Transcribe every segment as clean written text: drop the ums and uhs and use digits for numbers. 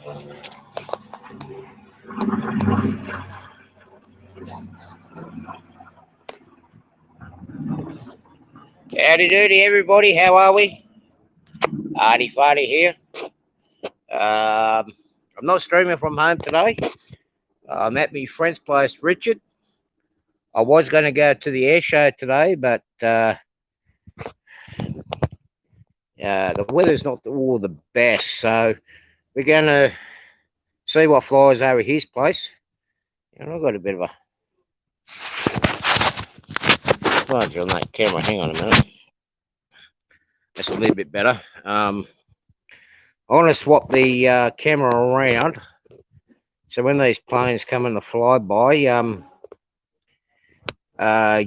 Howdy doody, everybody. How are we? Arty Farty here. I'm not streaming from home today. I'm at my friend's place, Richard. I was going to go to the air show today, but the weather's not all the best, so we're going to see what flies over his place. And I've got a bit of a smudge on that camera. Hang on a minute. That's a little bit better. I want to swap the camera around, so when these planes come in the flyby,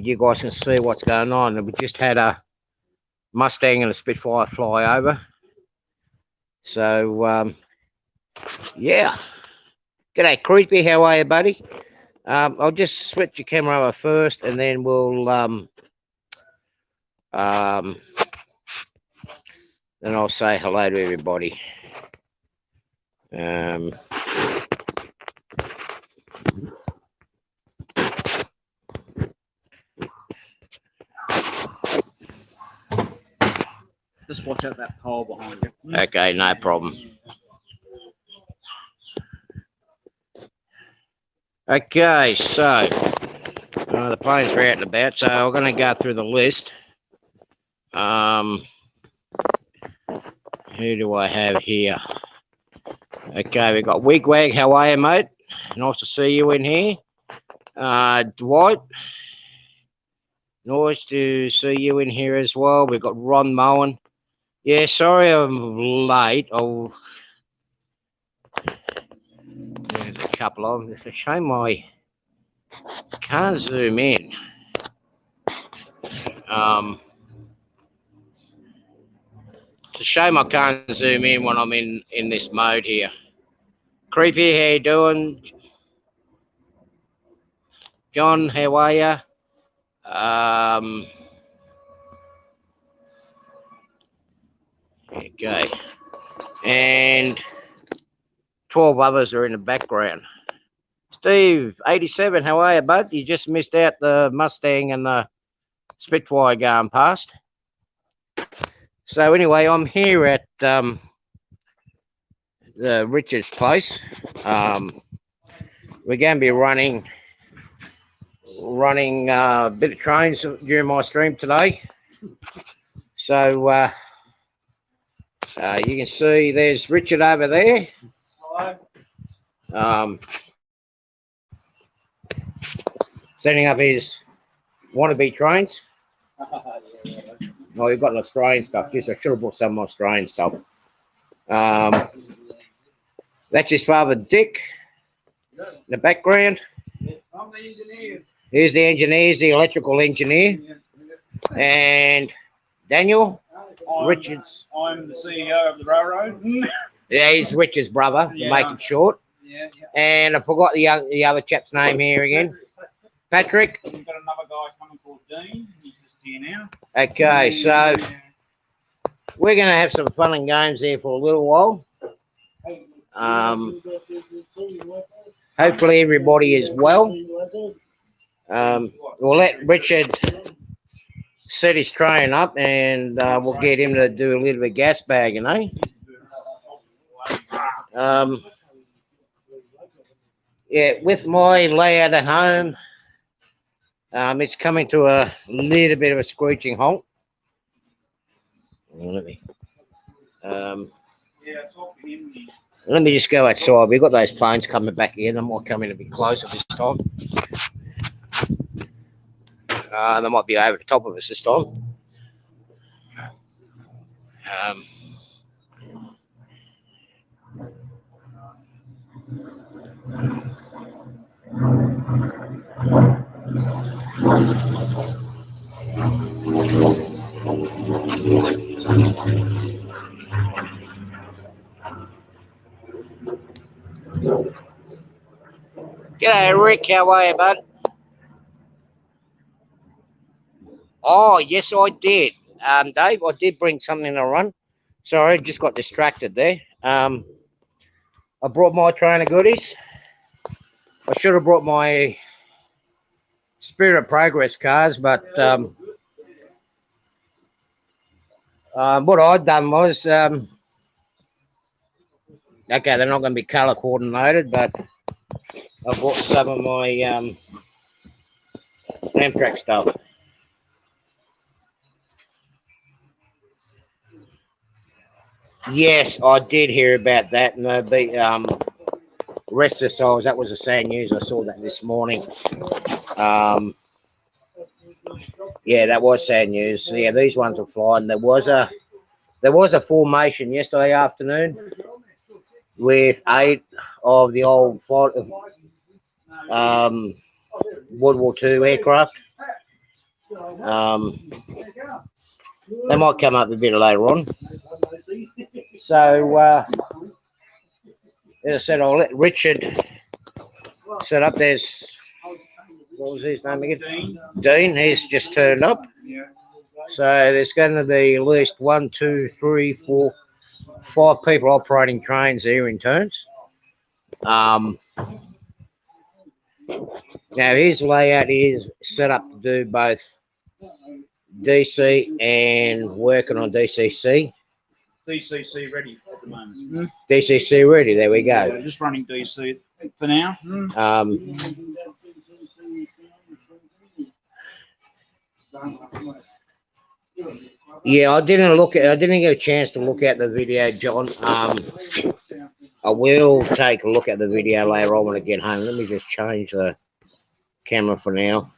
you guys can see what's going on. We just had a Mustang and a Spitfire fly over. So, yeah. G'day, Creepy. How are you, buddy? I'll just switch your camera over first, and then we'll then I'll say hello to everybody. Just watch out that pole behind you. Okay, no problem. Okay, so the planes are out and about, so I'm going to go through the list. Who do I have here? Okay, we've got Wigwag. How are you, mate? Nice to see you in here. Dwight. Nice to see you in here as well. We've got Ron Mowen. Yeah, sorry I'm late. There's a couple of them. It's a shame I can't zoom in. It's a shame I can't zoom in when I'm in this mode here. Creepy, how you doing? John, how are you? Okay. And 12 others are in the background. Steve, 87, how are you, bud? You just missed out the Mustang and the Spitfire going past. So anyway, I'm here at the Richard's place. We're going to be running a bit of trains during my stream today. So you can see there's Richard over there. Hello. Setting up his wannabe trains. Oh, you've got the Australian stuff. Yes, I should have brought some more Australian stuff. That's his father, Dick, in the background. I'm the engineer. Here's the engineer, he's the electrical engineer. And Daniel, Richard's. I'm the CEO of the railroad. Yeah, he's Richard's brother, to make it short. Yeah. And I forgot the other chap's name here again. Patrick. We've got another guy coming called Dean. He's just here now. Okay, so we're going to have some fun and games there for a little while. Hopefully everybody is well. We'll let Richard set his train up, and we'll get him to do a little bit of gas bagging, eh? Yeah, with my layout at home, it's coming to a little bit of a screeching halt. Let me just go outside. We've got those planes coming back in. They might come in a bit closer this time. They might be over the top of us this time. G'day, Rick. How are you, bud? Oh, yes, I did. Dave, I did bring something to run. Sorry, just got distracted there. I I brought my trainer goodies. I should have brought my Spirit of Progress cards, but what I'd done was, okay, they're not going to be color coordinated, but I bought some of my Amtrak stuff. Yes, I did hear about that, and the rest of the songs, that was the sad news. I saw that this morning. Yeah, that was sad news. So, yeah, these ones are flying. There was a formation yesterday afternoon with 8 of the old World War II aircraft. They might come up a bit later on. So, as I said, I'll let Richard set up. There's, what was his name again? Dean. He's just turned up. So there's going to be at least 1, 2, 3, 4, 5 people operating trains here in turns. Now his layout is set up to do both DC and working on DCC. DCC ready at the moment. DCC ready. There we go. Yeah, just running DC for now. Yeah, I didn't get a chance to look at the video, John. I will take a look at the video later on when I get home. Let me just change the camera for now.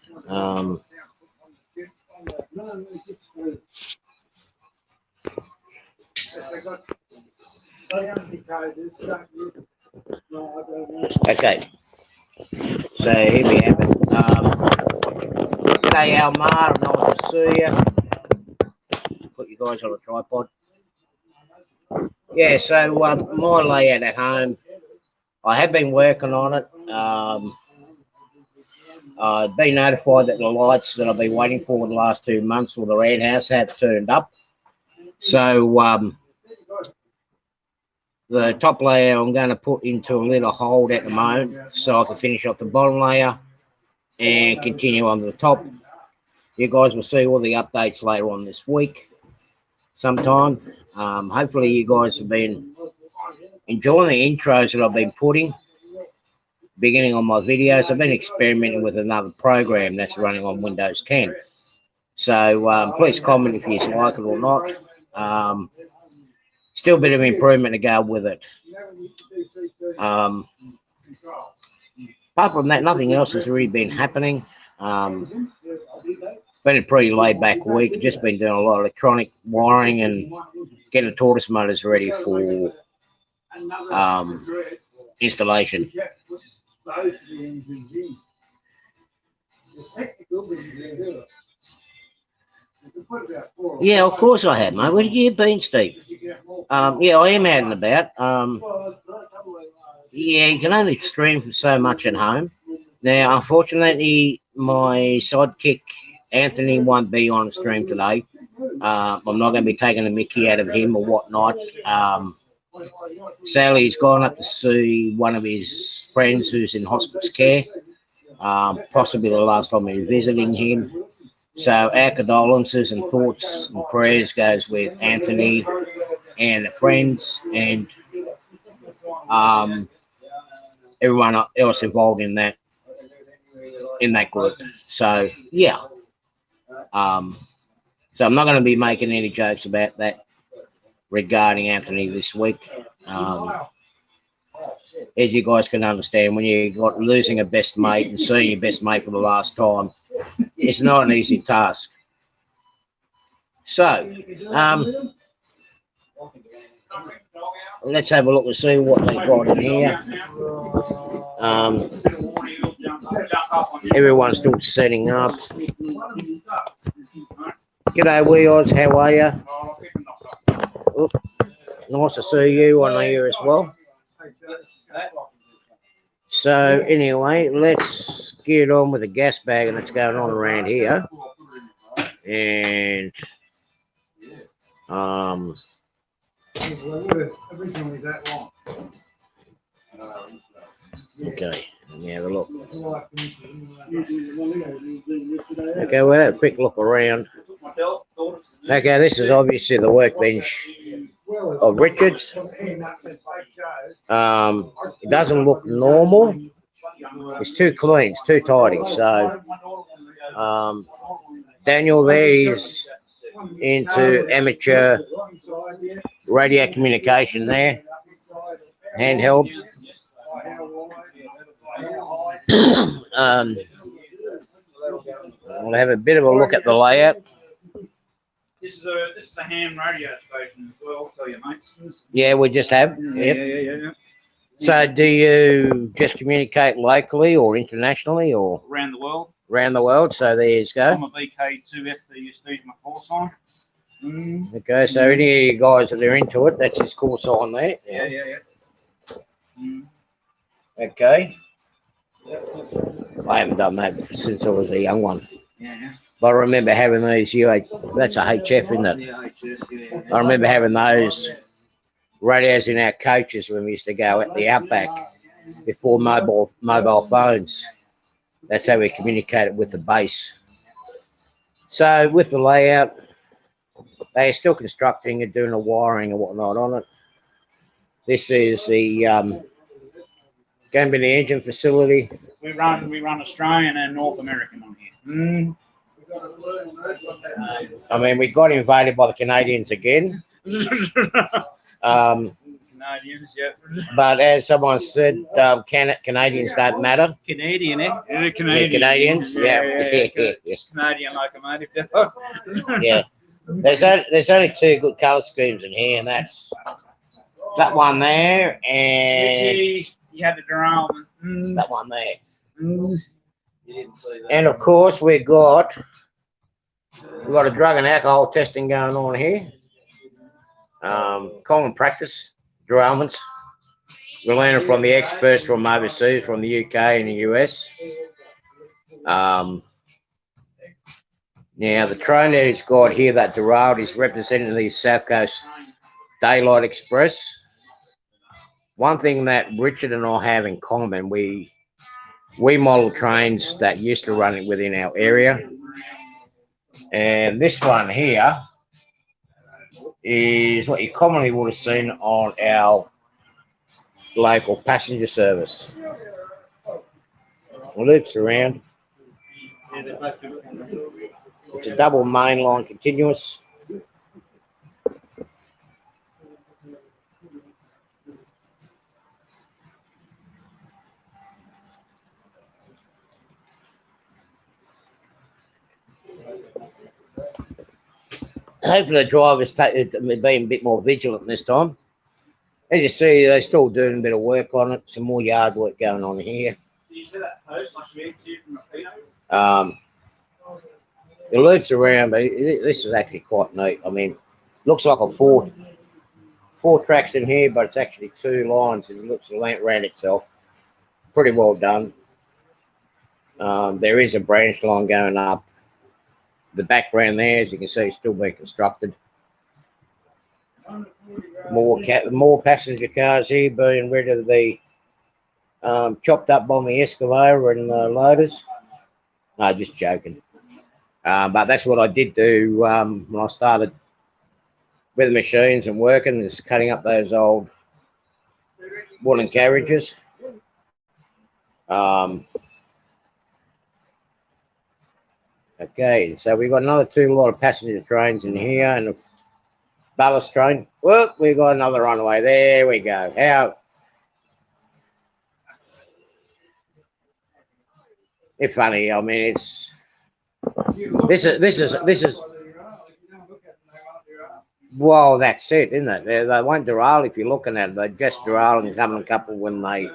Okay, so here we have it. G'day, Almar. Nice to see you. Put you guys on a tripod. Yeah, so my layout at home, I have been working on it. I've been notified that the lights that I've been waiting for the last 2 months for the red house have turned up. So the top layer I'm going to put into a little hold at the moment so I can finish off the bottom layer and continue on to the top. You guys will see all the updates later on this week sometime. Hopefully you guys have been enjoying the intros that I've been putting beginning on my videos. I've been experimenting with another program that's running on Windows 10. So please comment if you like it or not. Still a bit of improvement to go with it. Apart from that, nothing else has really been happening. Been a pretty laid back week. Just been doing a lot of electronic wiring and getting the tortoise motors ready for installation. Yeah, of course I have, mate. Where have you been, Steve? Yeah, I am out and about. Yeah, you can only stream so much at home. Now, unfortunately, my sidekick Anthony won't be on stream today. I'm not going to be taking the mickey out of him or whatnot. Sadly, he's gone up to see one of his friends who's in hospice care. Possibly the last time he was visiting him. So our condolences and thoughts and prayers goes with Anthony and the friends and everyone else involved in that group. So yeah. So I'm not going to be making any jokes about that regarding Anthony this week. As you guys can understand, when you got losing a best mate and seeing your best mate for the last time, it's not an easy task. So, let's have a look and see what they've got in here. Everyone's still setting up. G'day, Weos. How are you? Oop. Nice to see you on here as well. So anyway, let's get on with the gas bag and that's going on around here. And Okay, let me have a look. Okay, we'll have a quick look around. Okay, this is obviously the workbench of Richards. It doesn't look normal. It's too clean, it's too tidy. So, Daniel there is into amateur radio communication there, handheld. We'll have a bit of a look at the layout. This is a ham radio station as well, so you mates. Yeah, we just have. Yep. Yeah. So, do you just communicate locally or internationally or Around the world. around the world? So there you I'm go. a BK2FD Steve, my call sign. Okay, so any of you guys that are into it, that's his call sign there. Yeah. Okay. I haven't done that since I was a young one. Yeah. But I remember having these that's a HF, isn't it? Yeah. I remember having those radios in our coaches when we used to go at the outback before mobile phones. That's how we communicated with the base. So with the layout, they are still constructing and doing the wiring and whatnot on it. This is the going to be the engine facility. We run Australian and North American on here. I mean, we got invaded by the Canadians again. Canadians, yeah. But as someone said, Canadians don't matter. Canadian, eh? Yeah, Canadians, yeah. Canadian locomotive. Yeah. There's only two good colour schemes in here, and that's that one there and you had the drone. that one there. You didn't see that. And of course we've got a drug and alcohol testing going on here. Common practice, derailments. We're learning from the experts from overseas, from the UK and the US. Now, the train that he's got here that derailed is representing the South Coast Daylight Express. One thing that Richard and I have in common, we model trains that used to run within our area. And this one here is what you commonly would have seen on our local passenger service. Loops around. It's a double mainline continuous. Hopefully the drivers being a bit more vigilant this time. As you see, they're still doing a bit of work on it. Some more yard work going on here. The loops around, but this is actually quite neat. I mean, looks like a four tracks in here, but it's actually two lines, and it looks around itself. Pretty well done. There is a branch line going up. The background there, as you can see, is still being constructed. More passenger cars here being ready to be chopped up by the excavator and loaders. No, just joking. But that's what I did do when I started with the machines and working, is cutting up those old wooden carriages. Okay, so we've got another two lot of passenger trains in here and a ballast train. Whoop, we've got another runway. There we go. How it's funny. I mean, it's this is well, that's it, isn't it? They won't derail if you're looking at it. They just derail and come in a couple when they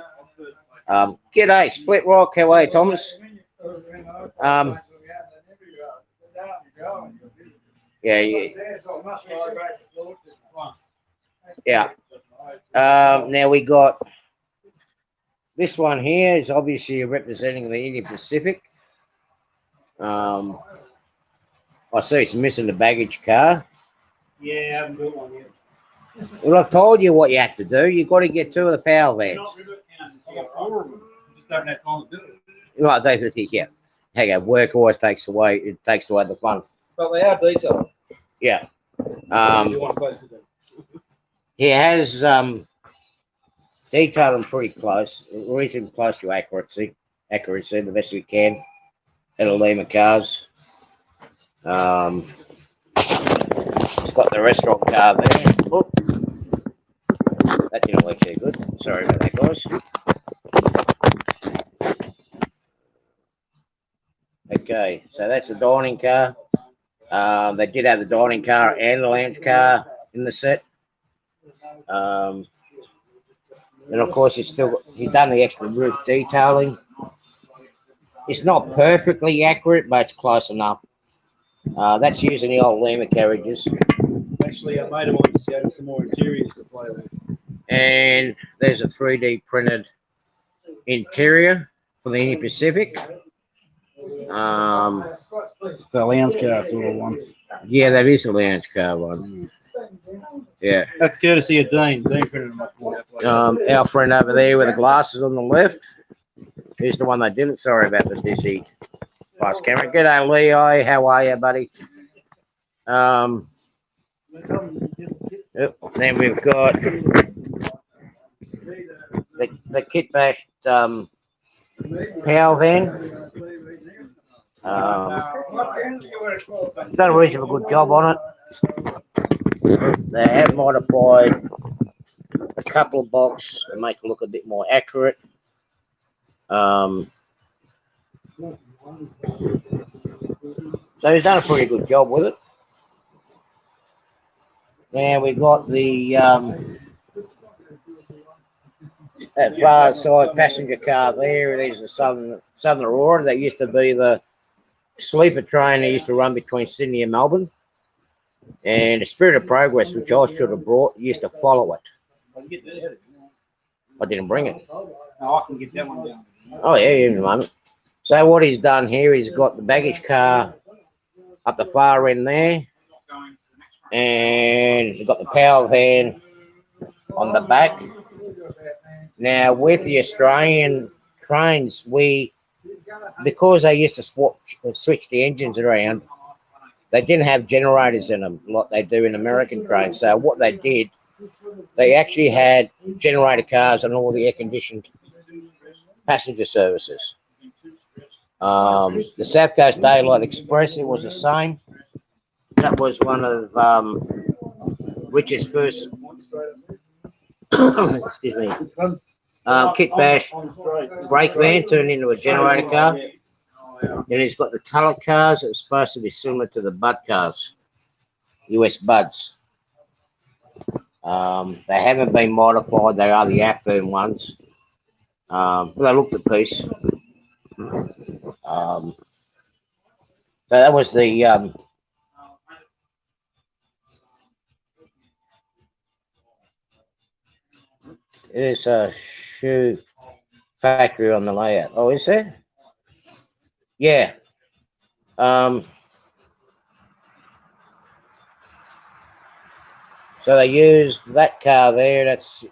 g'day, Split Rock. How are you, Thomas? Yeah. Now we got this one here is obviously representing the Indian Pacific. I see it's missing the baggage car. Yeah, I haven't built one yet. Well, I've told you what you have to do. You've got to get two of the power vans. don't have time to do it. Right, that's the thing, yeah. Hang on, work always takes away the fun. But they are detailed. Yeah. If you want to place with them. He has detailed them pretty close, reasonably close to accuracy, the best we can. It'll Lima cars. It's got the restaurant car there. Oh, that didn't work too good. Sorry about that, guys. Okay, so that's the dining car. They did have the dining car and the lounge car in the set. And of course, he's done the extra roof detailing. It's not perfectly accurate, but it's close enough. That's using the old Lima carriages. Actually, a mate of mine just gave me some more interiors to play with. And there's a 3D printed interior for the Union Pacific. The lounge car sort of one. Yeah, that is a lounge car one. Yeah. That's courtesy of Dean. Dean printed them up for me. Our friend over there with the glasses on the left. He's the one that did it. Sorry about the dizzy flash camera. G'day, Leo. How are you, buddy? Then we've got the kit bashed power van. Done a reasonably good job on it. They have modified a couple of boxes to make it look a bit more accurate. So he's done a pretty good job with it. Now we've got the that far side passenger car there. There's the Southern Aurora. That used to be the sleeper train that used to run between Sydney and Melbourne. And the Spirit of Progress, which I should have brought, used to follow it. I didn't bring it. Oh, I can get that one down. Oh yeah, in a moment. So what he's done here, he's got the baggage car up the far end there, and he's got the power van on the back. Now with the Australian trains, because they used to switch the engines around, they didn't have generators in them like they do in American trains. So what they did, they actually had generator cars on all the air-conditioned passenger services. The South Coast Daylight Express, it was the same. That was one of Richard's first excuse me, kit bash brake van turned into a generator car. Then he's got the Tulloch cars that are supposed to be similar to the Bud cars, US Buds. They haven't been modified. They are the Afternoon ones. But they look the piece. So that was the there's a shoe factory on the layout. Oh, is there? Yeah. So they used that car there. That's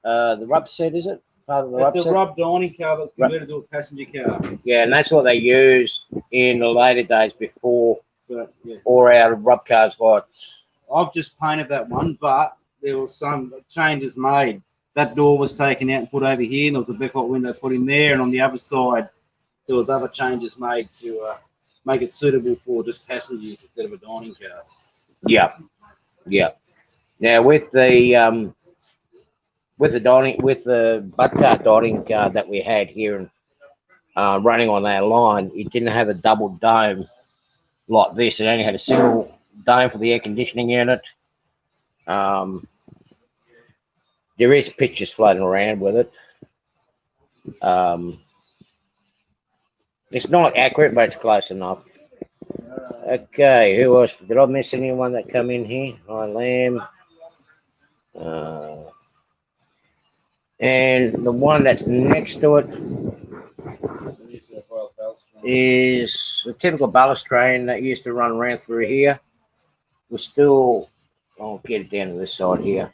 the rub set, is it? Part of the rub It's a set? rub dining car that's converted to a passenger car. Yeah, and that's what they used in the later days before But, yeah. or our rub cars got. I've just painted that one, but there was some changes made. That door was taken out and put over here, and there was a backlight window put in there, and on the other side, there was other changes made to make it suitable for just passenger use instead of a dining car. Yeah, yeah. Now with the Bud car dining car that we had here and running on that line, it didn't have a double dome like this. It only had a single dome for the air conditioning unit. There is pictures floating around with it. It's not accurate, but it's close enough. Okay, who else? Did I miss anyone that come in here? Hi, Lamb. And the one that's next to it is a typical ballast train that used to run around through here. We're still, I'll get it down to this side here.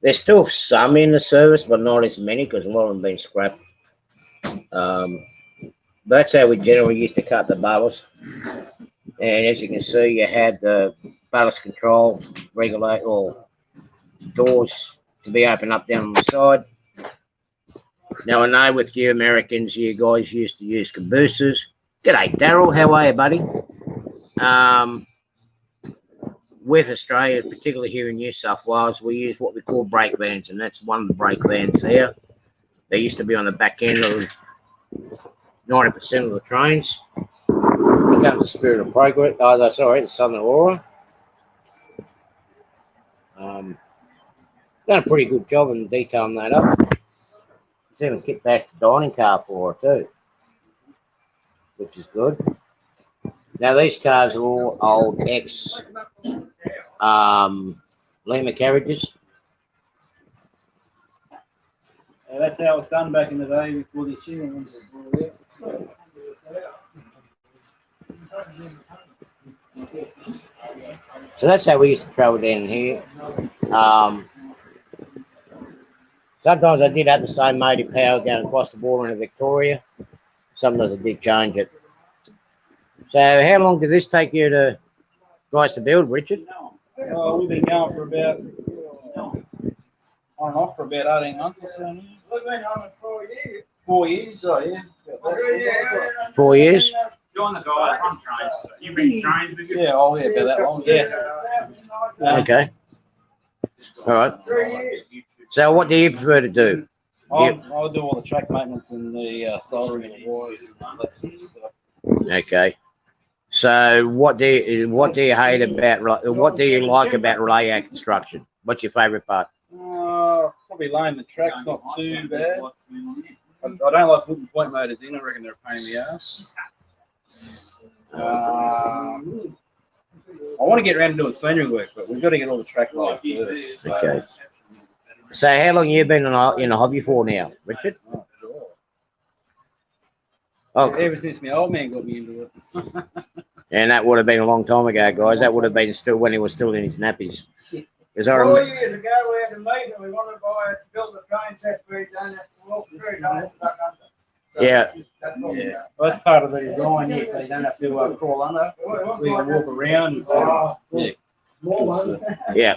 There's still some in the service, but not as many because a lot of them been scrapped. That's how we generally used to cut the ballast. And as you can see, you had the ballast control regulate or doors to be open up down on the side. Now I know with you Americans, you guys used to use cabooses. G'day, Daryl. How are you, buddy? With Australia, particularly here in New South Wales, we use what we call brake vans, and that's one of the brake vans there. They used to be on the back end of 90% of the trains. Here comes the Spirit of Progress. Oh, that's all right, the Southern Aurora. Done a pretty good job in detailing that up. It's even kit bashed the dining car for it too, which is good. Now these cars are all old ex Lima carriages. That's how it was done back in the day before the children was brought out. So that's how we used to travel down here. Sometimes I did have the same motive power going across the border into Victoria. Sometimes I did change it. So how long did this take you to guys to build, Richard? Oh, we've been going for about on and off for about 18 months or so. We've been on it 4 years. 4 years, so yeah. 4 years? Join the guy on trains. You've been trained with you? Yeah, oh yeah, about that long. Yeah. Okay. All right. So what do you prefer to do? I'll do all the track maintenance and the soldering of the wires and all that sort of stuff. Okay. So what do you hate about what do you like about layout construction? What's your favourite part? Probably laying the tracks not too bad. I don't like putting point motors in. I reckon they're a pain in the ass. I want to get around to doing scenery work, but we've got to get all the track life first. So. Okay. So how long have you been in a hobby for now, Richard? Oh, ever since my old man got me into it. And that would have been a long time ago, guys. That would have been still when he was still in his nappies. 'Cause I 4 years ago, we had a meeting. We wanted to build a train set for each other. Yeah. Yeah, well, that's part of the design here, so you don't have to crawl under. We can walk around. So, yeah. Yeah.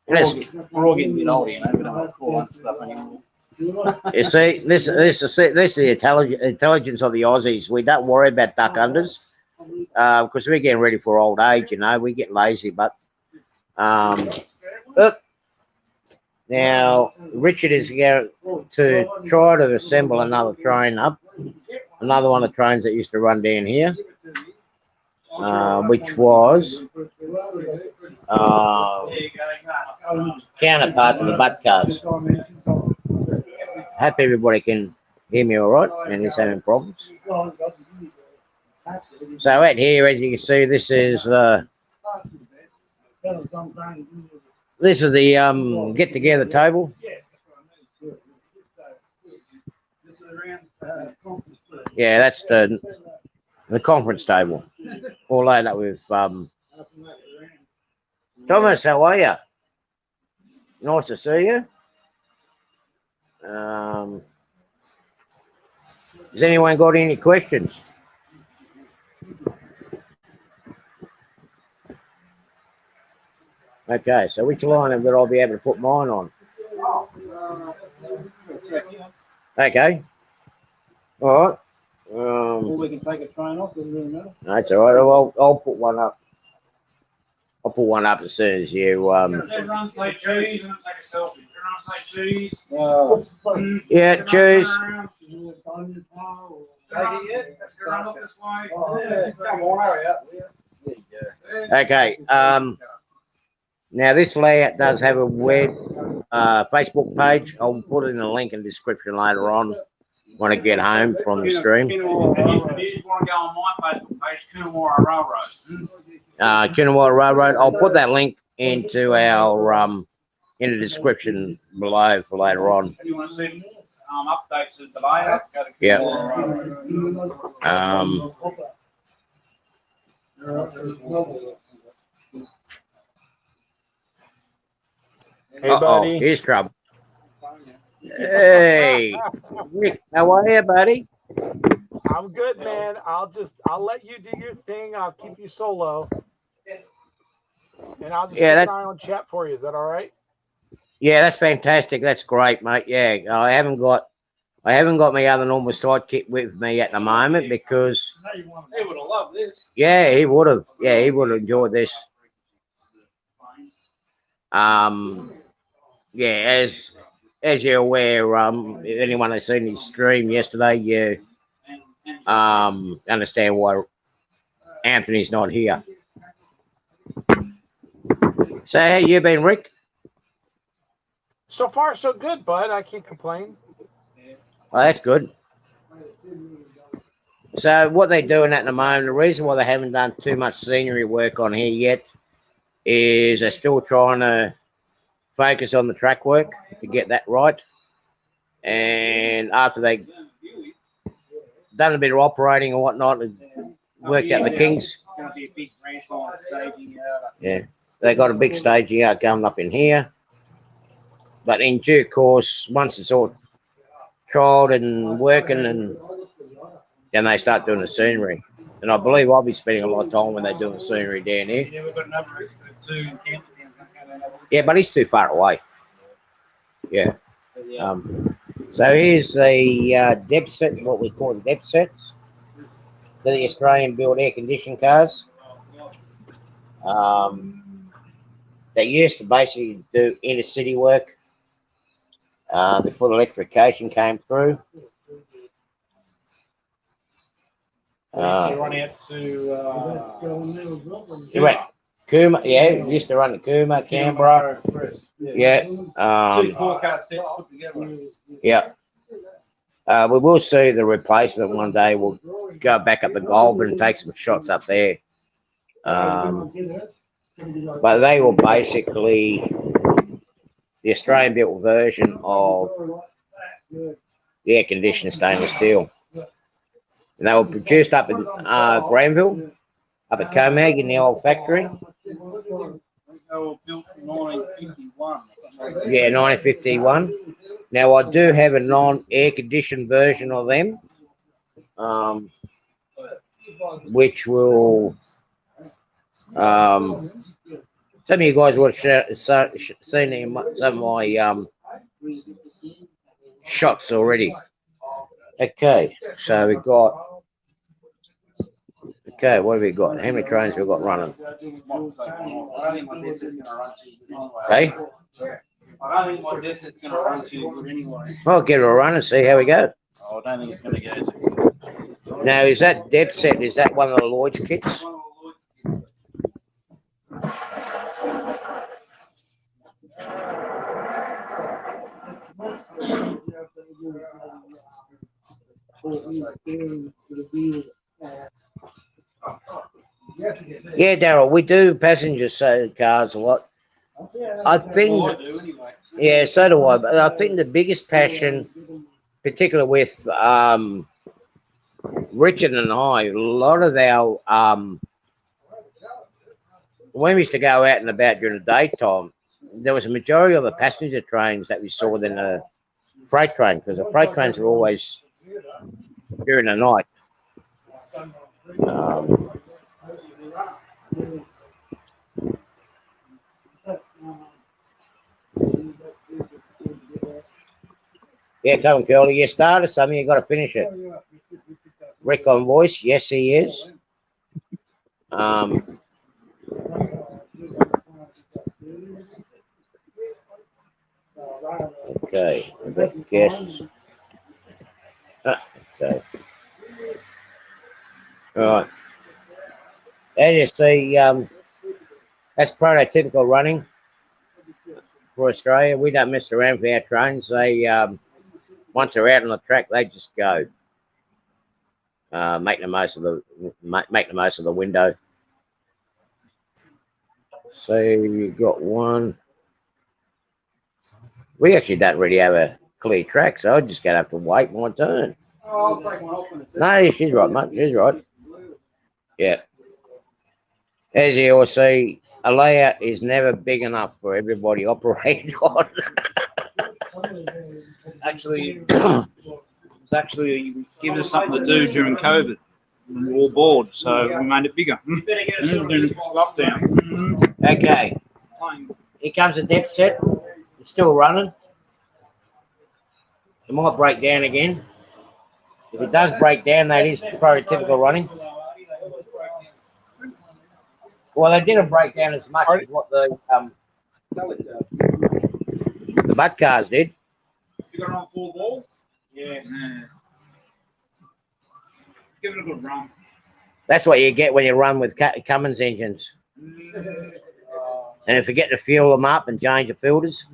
We're all getting a bit older, you know. We don't want to crawl under stuff anymore. You see, this is the intelligence of the Aussies. We don't worry about duck unders because we're getting ready for old age. You know, we get lazy, but now Richard is going to try to assemble another train up, another one of the trains that used to run down here, which was counterpart to the butt cars. Hope everybody can hear me all right and is having problems. So out here, as you can see, this is the get together table. Yeah, that's the conference table. All laid up with Thomas, how are you? Nice to see you. Has anyone got any questions? Okay, so which line would I be able to put mine on? Okay. All right. Or we can take a train off, doesn't really matter. That's all right. I'll put one up. I'll put one up as soon as you. Everyone say cheese and take a selfie. Everyone say cheese. Yeah, cheese. Everyone look this way. Come on, hurry up. Okay. Now this layout does have a web Facebook page. I'll put it in the link in the description later on when I get home from the stream. If you just want to go on my Facebook page, Koonawarra Railroad. Koonawarra Railroad. I'll put that link into our in the description below for later on. If you want to see updates of the layout, go to Yeah. Koonawarra Railroad. Hey, Uh-oh, buddy. here's trouble. Hey, Rick, how are you, buddy? I'm good, man. I'll let you do your thing. I'll keep you solo. And I'll just Yeah, keep an that- eye on chat for you. Is that all right? Yeah, that's fantastic. That's great, mate. Yeah, I haven't got my other normal sidekick with me at the moment because He would have loved this. yeah, he would have. Yeah, he would have enjoyed this. Yeah, as you're aware, if anyone has seen his stream yesterday, you understand why Anthony's not here. So how you been, Rick? So far, so good, bud. I can't complain. Oh, that's good. So what they're doing at the moment, the reason why they haven't done too much scenery work on here yet is they're still trying to focus on the track work to get that right. And after they done a bit of operating and whatnot and worked out the kinks, Going to be a big branch line staging out. yeah, they got a big staging out going up in here. But in due course, once it's all trialled and working, and then they start doing the scenery. And I believe I'll be spending a lot of time when they're doing the scenery down here. Yeah, we've got another expert too in Camden. Yeah, but he's too far away. Yeah. So here's the depth set, what we call the depth sets. They're the Australian built air conditioned cars. They used to basically do inner city work before the electrification came through. They run out to You went Cooma, yeah, we used to run to Cooma, Canberra. Yeah. two four-car sets put together. Yeah. We will see the replacement one day. We'll go back up to Goulburn and take some shots up there. But they were basically the Australian built version of the air conditioned stainless steel. And they were produced up in Granville, up at Comag in the old factory. They were built in 1951. Yeah, 1951. Now, I do have a non-air conditioned version of them, which will... some of you guys would have seen some of my shots already. Okay, so we've got... Okay, what have we got? How many trains have we got running? Hey? I don't think my death is going to run too good anyway. I'll give it a run and see how we go. Oh, I don't think it's going to go too good. Now, is that depth set? Is that one of the Lloyd's kits? Yeah, Daryl, we do passenger cars a lot. I think, yeah, so do I. But I think the biggest passion, particularly with Richard and I, a lot of our when we used to go out and about during the daytime, there was a majority of the passenger trains that we saw than a freight train, because the freight trains are always during the night. Yeah, come on, Curly. You started something, you got to finish it. Rick on voice, yes, he is. Okay, we've got guests. Okay. All right. As you see, that's prototypical running for Australia. We don't mess around with our trains. They once they're out on the track, they just go. Make the most of the window. So you've got one. We actually don't really have a clear track, so I'm just gonna have to wait my turn. Oh, I'll take one off in a second. No, she's right, mate. She's right. Yeah. As you all see, a layout is never big enough for everybody operating on. Actually, it's actually given us something to do during COVID. We were all bored, so we made it bigger. Lockdown. Okay, here comes the depth set. It's still running. It might break down again. If it does break down, that is prototypical running. Well, they didn't break down as much as what the butt cars did. You got it on full ball? Yeah. Give it a good run. That's what you get when you run with Cummins engines. And if you forget to fuel them up and change the filters,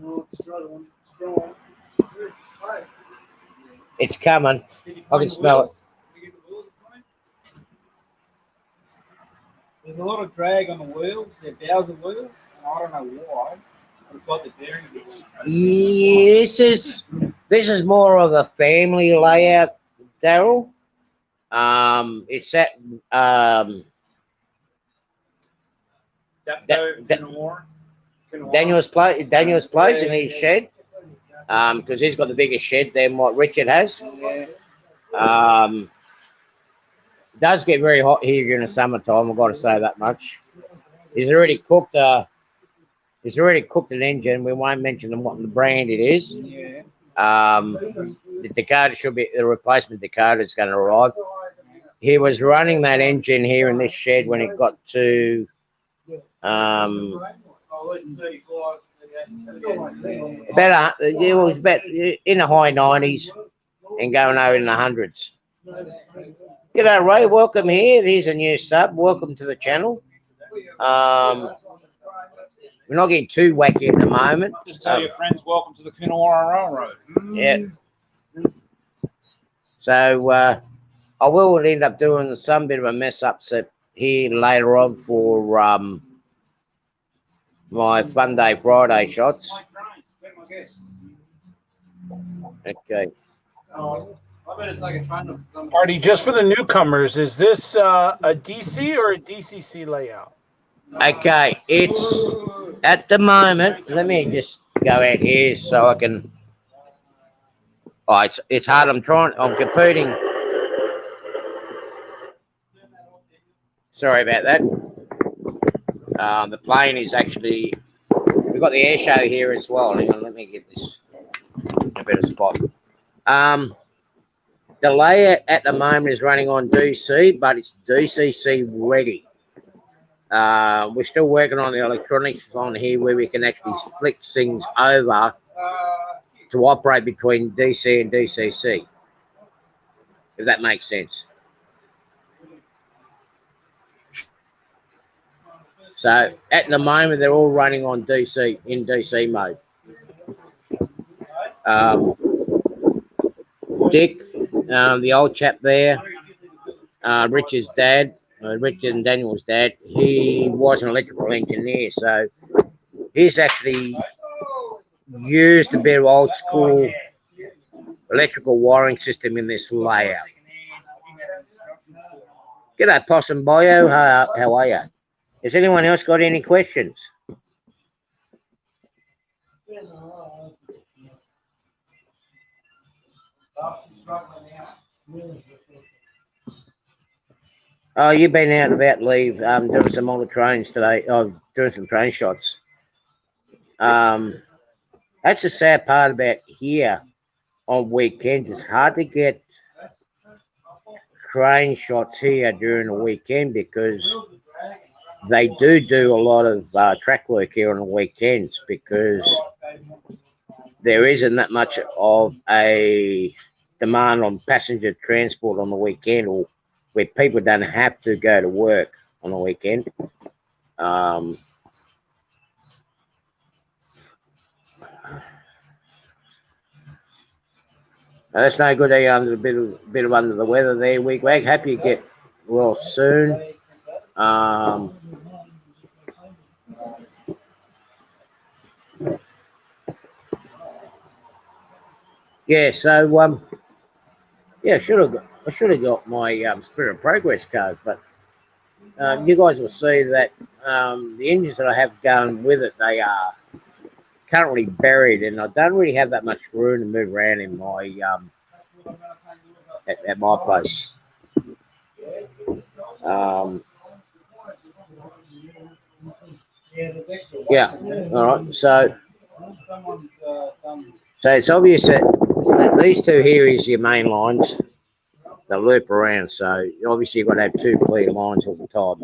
it's coming. I can smell it. There's a lot of drag on the wheels. They're Bowser wheels, and I don't know why. It's like the bearings are weak. Yeah, this is more of a family layout, Daryl. It's at Daniel's place in his shed, because he's got the biggest shed than what Richard has. It does get very hot here during the summertime. I've got to say that much. He's already cooked an engine. We won't mention what the brand it is. Yeah. The Dakota should be the replacement Dakota is going to arrive. He was running that engine here in this shed when it got to it was about in the high 90s and going over in the hundreds. G'day Ray, welcome here. Here's a new sub. Welcome to the channel. We're not getting too wacky at the moment. Just tell your friends, welcome to the Koonawarra Railroad. Yeah. So I will end up doing some bit of a mess up set here later on for my Fun Day Friday shots. Okay. Artie, just for the newcomers, is this a DC or a DCC layout? Okay, it's at the moment. Let me just go out here so I can. Oh, it's hard. I'm competing. Sorry about that. The plane is actually. We've got the air show here as well. Hang on, let me get this in a better spot. The layout at the moment is running on DC, but it's DCC ready. We're still working on the electronics on here where we can actually flick things over to operate between DC and DCC, if that makes sense. So at the moment, they're all running on DC, in DC mode. Dick, the old chap there, Richard's dad, Richard and Daniel's dad, he was an electrical engineer, so he's actually used a bit of old school electrical wiring system in this layout. G'day, Possum Bio, how are you? Has anyone else got any questions? Oh, you've been out and about leave, doing some on the trains today. Oh, doing some train shots. That's the sad part about here on weekends. It's hard to get train shots here during the weekend because they do a lot of track work here on the weekends because there isn't that much of a demand on passenger transport on the weekend, or where people don't have to go to work on the weekend. That's no good. You're under a bit of under the weather there, Wigwag. Hope you get well soon. Yeah. So yeah, I should have got my Spirit of Progress card, but you guys will see that the engines that I have going with it, they are currently buried, and I don't really have that much room to move around in my at my place. Yeah. All right. So it's obvious that these two here is your main lines that loop around. So obviously you've got to have two clear lines all the time.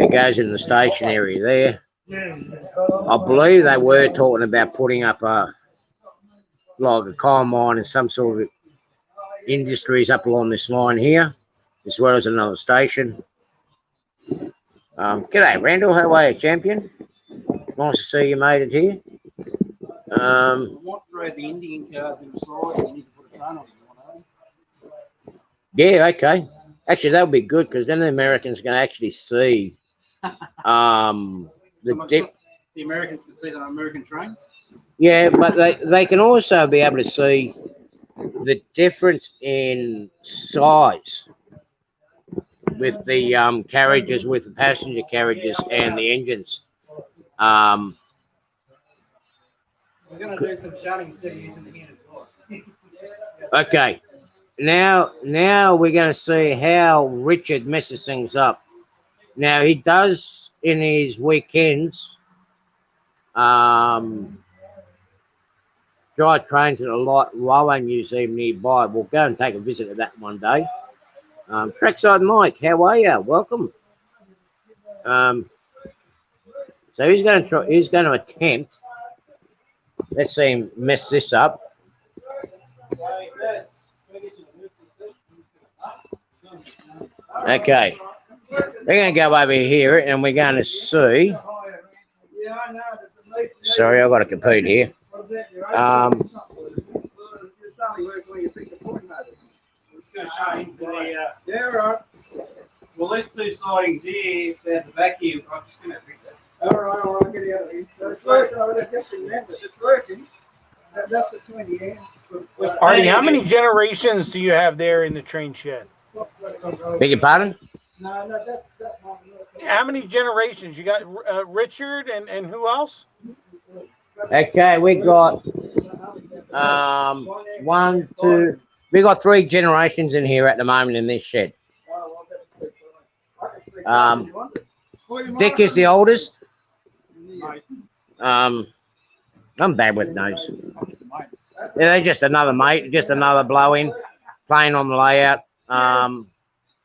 It goes in the station area there. I believe they were talking about putting up a coal mine and some sort of industries up along this line here, as well as another station. G'day, Randall. How are you, champion? Nice to see you made it here. What thread the Indian cars inside? You need to put a train on it. Yeah, okay. Actually, that would be good because then the Americans can actually see The Americans can see the American trains. Yeah, but they can also be able to see the difference in size with the carriages, with the passenger carriages and the engines. We're going to do some shutting settings in the end as well. Okay, now we're going to see how Richard messes things up. Now he does in his weekends drive trains at a railway museum nearby. We'll go and take a visit to that one day. Trackside Mike, how are you? Welcome. So he's going to attempt. Let's see him mess this up. Okay, we're going to go over here and we're going to see. Sorry, I've got to compete here. Yeah, right. Well, these two sidings here, if there's a vacuum, I'm just going to fix it. All right, get out of here. So it's working. I just remember it's working. That's between the ends. Artie, how many generations do you have there in the train shed? Beg your pardon? No, that's that one. How many generations? You got Richard and who else? Okay, we got one, two. We got 3 generations in here at the moment in this shed. Dick is the oldest. I'm bad with names. Yeah, they're just another mate, just another blow-in, playing on the layout.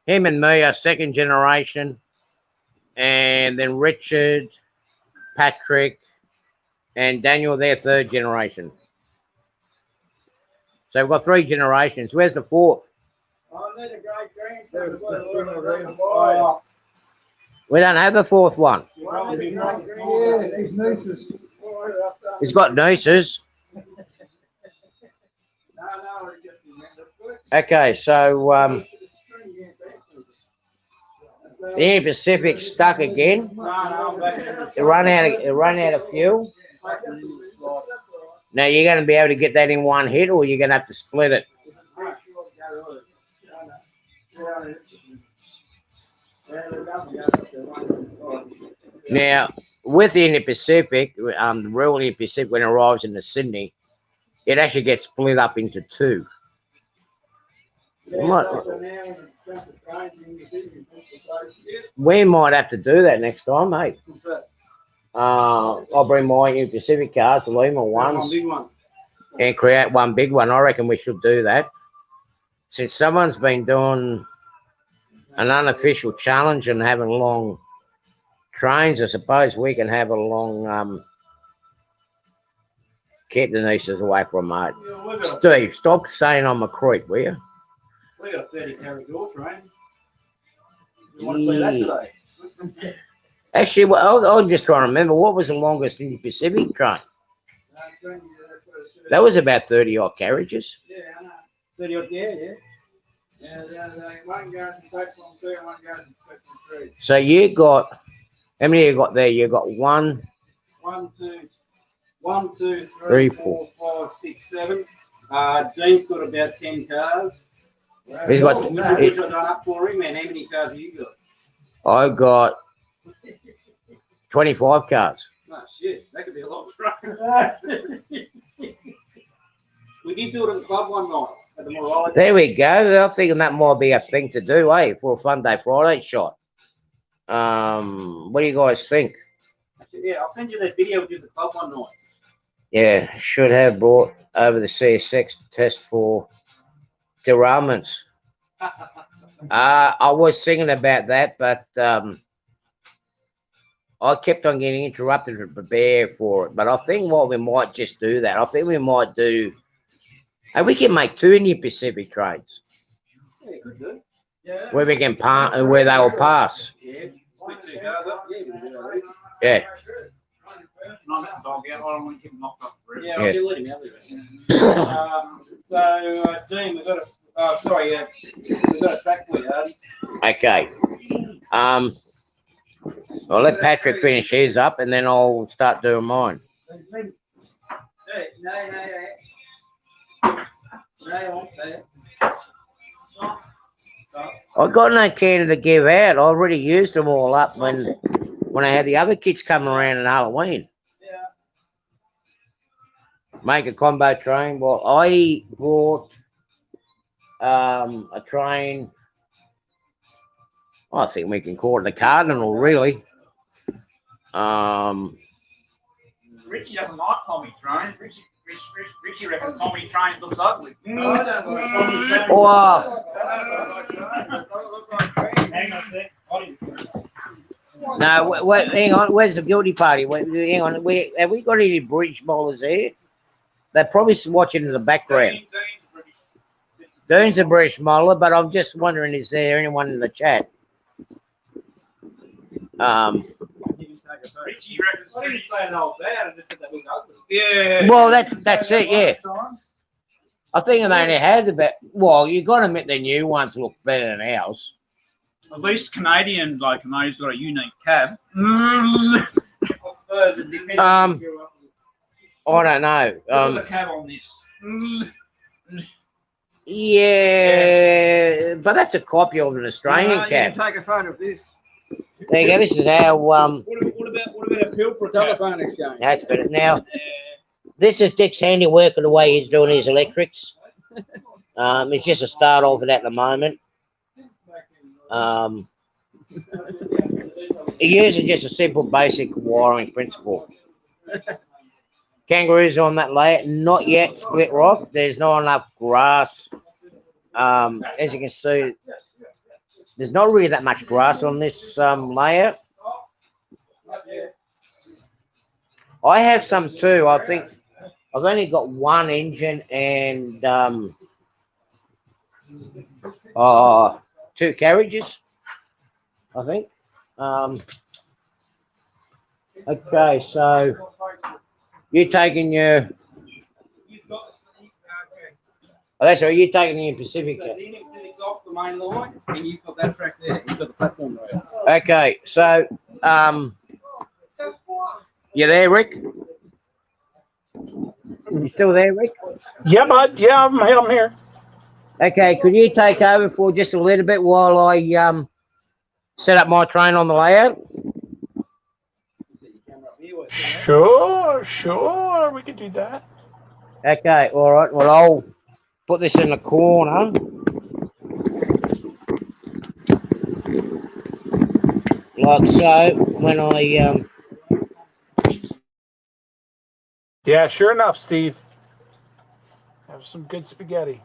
Him and me are 2nd generation, and then Richard, Patrick, and Daniel, they're 3rd generation. So we've got 3 generations. Where's the 4th? We don't have the 4th one. He's got nieces. Okay, so the Air Pacific stuck again. It run out of fuel. Now you're going to be able to get that in one hit, or you're going to have to split it. Now, with the Indian Pacific, the Royal Indian Pacific, when it arrives into Sydney, it actually gets split up into 2. We might have to do that next time, mate. I'll bring my Indian Pacific cars to Lima once and create one big one. I reckon we should do that. Since someone's been doing an unofficial challenge and having long trains, I suppose we can have a long keep the nieces away from mate. Steve, stop saying I'm a creep, will you? We got a 30 carry door train. You want to see that today? Actually, well, I'm just trying to remember, what was the longest in the Pacific train? That was about 30 odd carriages. Yeah, I know. 30 odd, yeah. One goes in platform 2 and one goes in platform 3. So you got, how many you got there? You got 1, 3, 4, 5, 6, 7. Dean's got about 10 cars. He's got. Which I done up for him, and how many cars have you got? I got 25 cars. Oh shit, that could be a lot of truck. We did do it at the club one night at the MRR. There we go. I'm thinking that might be a thing to do, eh, for a Fun Day Friday shot. What do you guys think? Yeah, I'll send you that video we did at the club one night. Yeah, should have brought over the CSX to test for derailments. I was thinking about that, but I kept on getting interrupted to prepare for it. But I think what we might just do that. I think we might do. And we can make 2 Indian Pacific trains Yeah, you could do. Yeah. where we can pass, where they will pass. Yeah. Split 2 cars up. Yeah, we can do that. Yeah. Not let the dog out. I don't want to keep him locked up for it. Yeah, Yeah. I'll let him out. Dean, we've got a. We've got a track for you, Hardy. Okay. I'll let Patrick finish his up, and then I'll start doing mine. I got no candy to give out. I already used them all up when I had the other kids coming around on Halloween. Make a combo train. Well, I brought a train. I think we can call it the Cardinal, really. Richie doesn't like Tommy trains. Richie reckons Tommy trains looks ugly. Or Hang on a sec. no, hang on. Where's the guilty party? Hang on. Have we got any British bowlers here? They're probably watching in the background. Dean's a British bowler, but I'm just wondering, is there anyone in the chat? Richie reckons. I didn't say no bad. I just said they look ugly. Yeah. Well, that's it. Yeah. I think they only had about. Well, you got to admit the new ones look better than ours. At least Canadian bloke and they've got a unique cab. I suppose it depends. I don't know. Look at the cab on this. Yeah, but that's a copy of an Australian cab. Take a photo of this. There you go. This is how. What about a Pilbara cab? Telephone exchange. That's better. Now, this is Dick's handiwork of the way he's doing his electrics. It's just a start off it at the moment. He uses just a simple, basic wiring principle. Kangaroos on that layer, not yet split rock. There's not enough grass. As you can see, there's not really that much grass on this layer. I have some too. I think I've only got one engine and 2 carriages, I think. Okay, so you're taking your. Oh, that's right. You're taking the Pacific. So the Indian Pacific's off the main line, and you've got that track there. You've got the platform road. Okay, so you there, Rick? You still there, Rick? Yeah, bud. Yeah, I'm here. Okay, could you take over for just a little bit while I set up my train on the layout? Sure. We can do that. Okay, all right. Well, I'll put this in the corner. Like so. When I Yeah, sure enough, Steve. Have some good spaghetti.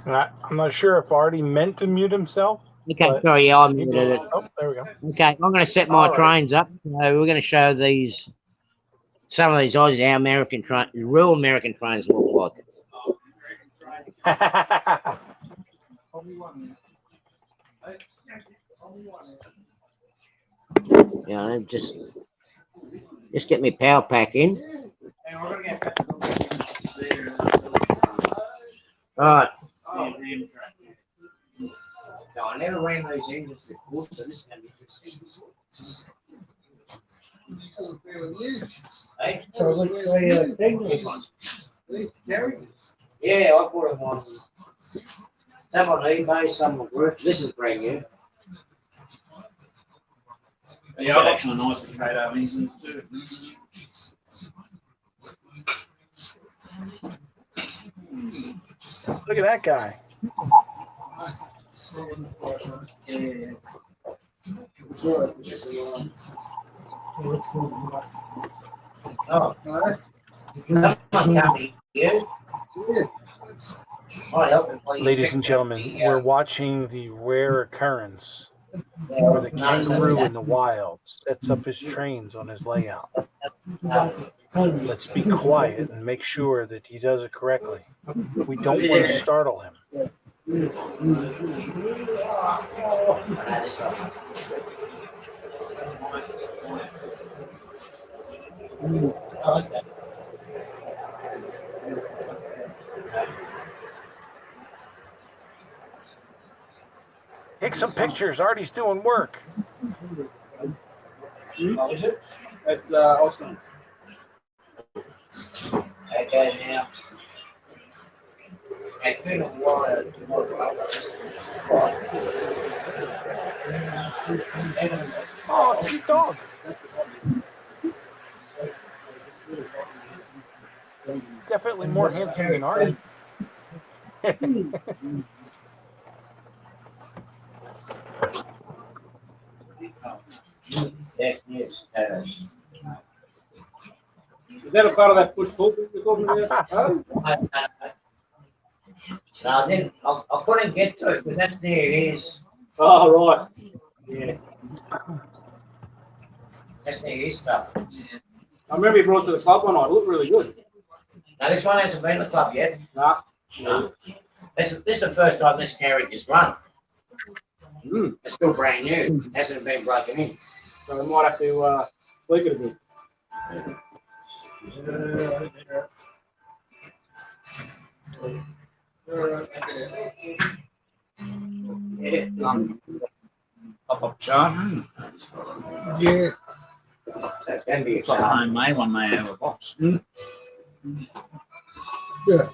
And I'm not sure if Artie meant to mute himself. okay, But sorry, yeah, I he muted did. it. Oh, there we go. Okay, I'm going to set my All right. trains up. We're going to show these, some of these Aussie, how American trains, real American trains look like. You know, just get me power pack in. All right. No, I never ran those engines before, so this is going to be Hey? So like the thing This one. is, Yeah, I bought them on. Some on eBay, some on Roof. This is brand new. Yeah, I'd actually nice to trade over these things too. Look at that guy. Yeah. Oh, someone come to you. I help him while you Ladies pick and up gentlemen, the, we're watching the rare occurrence where the kangaroo in the wild sets up his trains on his layout. Let's be quiet and make sure that he does it correctly. We don't want to startle him. Take some pictures. Artie's doing work. That's Osman's. Okay, now. I couldn't want Oh, cute dog. Definitely more handsome than Artie. Is that a part of that push pull we're talking about? Oh, No, I didn't. I couldn't get to it because that's near his. oh right. Yeah. That's near his stuff. I remember you brought it to the club one night. It looked really good. Now this one hasn't been to the club yet. Nah. No. This is the first time this carriage has run. Mm. It's still brand new. Hasn't been broken in. So we might have to tweak it a bit. Yeah. Pop-up charger. yeah, That can be a It's like a charge. homemade one may have a box. yeah,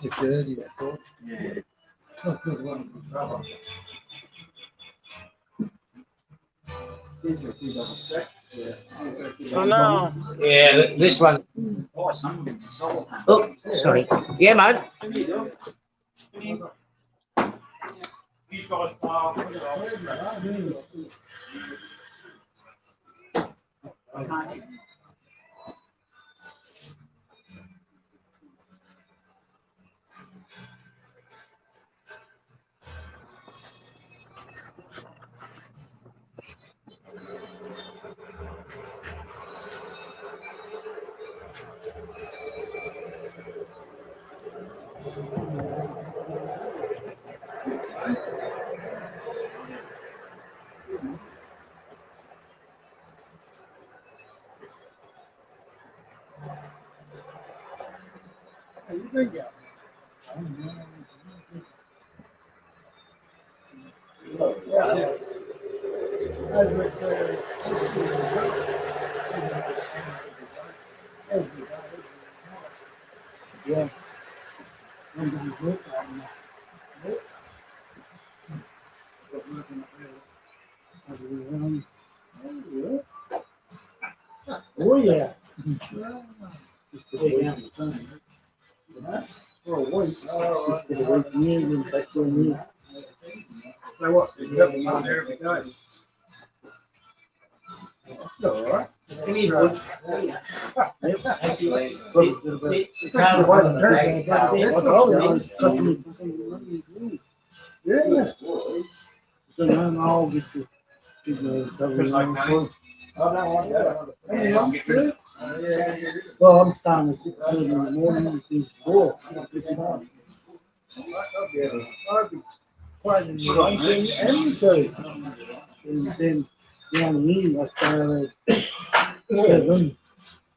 it's dirty, that thought. Yeah. Not good one. Oh no. Yeah, this one. Oh, some of them are solar panels. Oh, sorry. Yeah, mate. These guys are. Yeah. Oh yeah. For a week. For a week, yeah, and back to a year. So what? You have one there every day. That's all right. Any wood. Yeah. So now I'll get you. Just like that. Well, I'm starting at 6:30 in the morning until 4. I'll pick it up. I'll be quite in the morning and so. And then down here, I start at 7.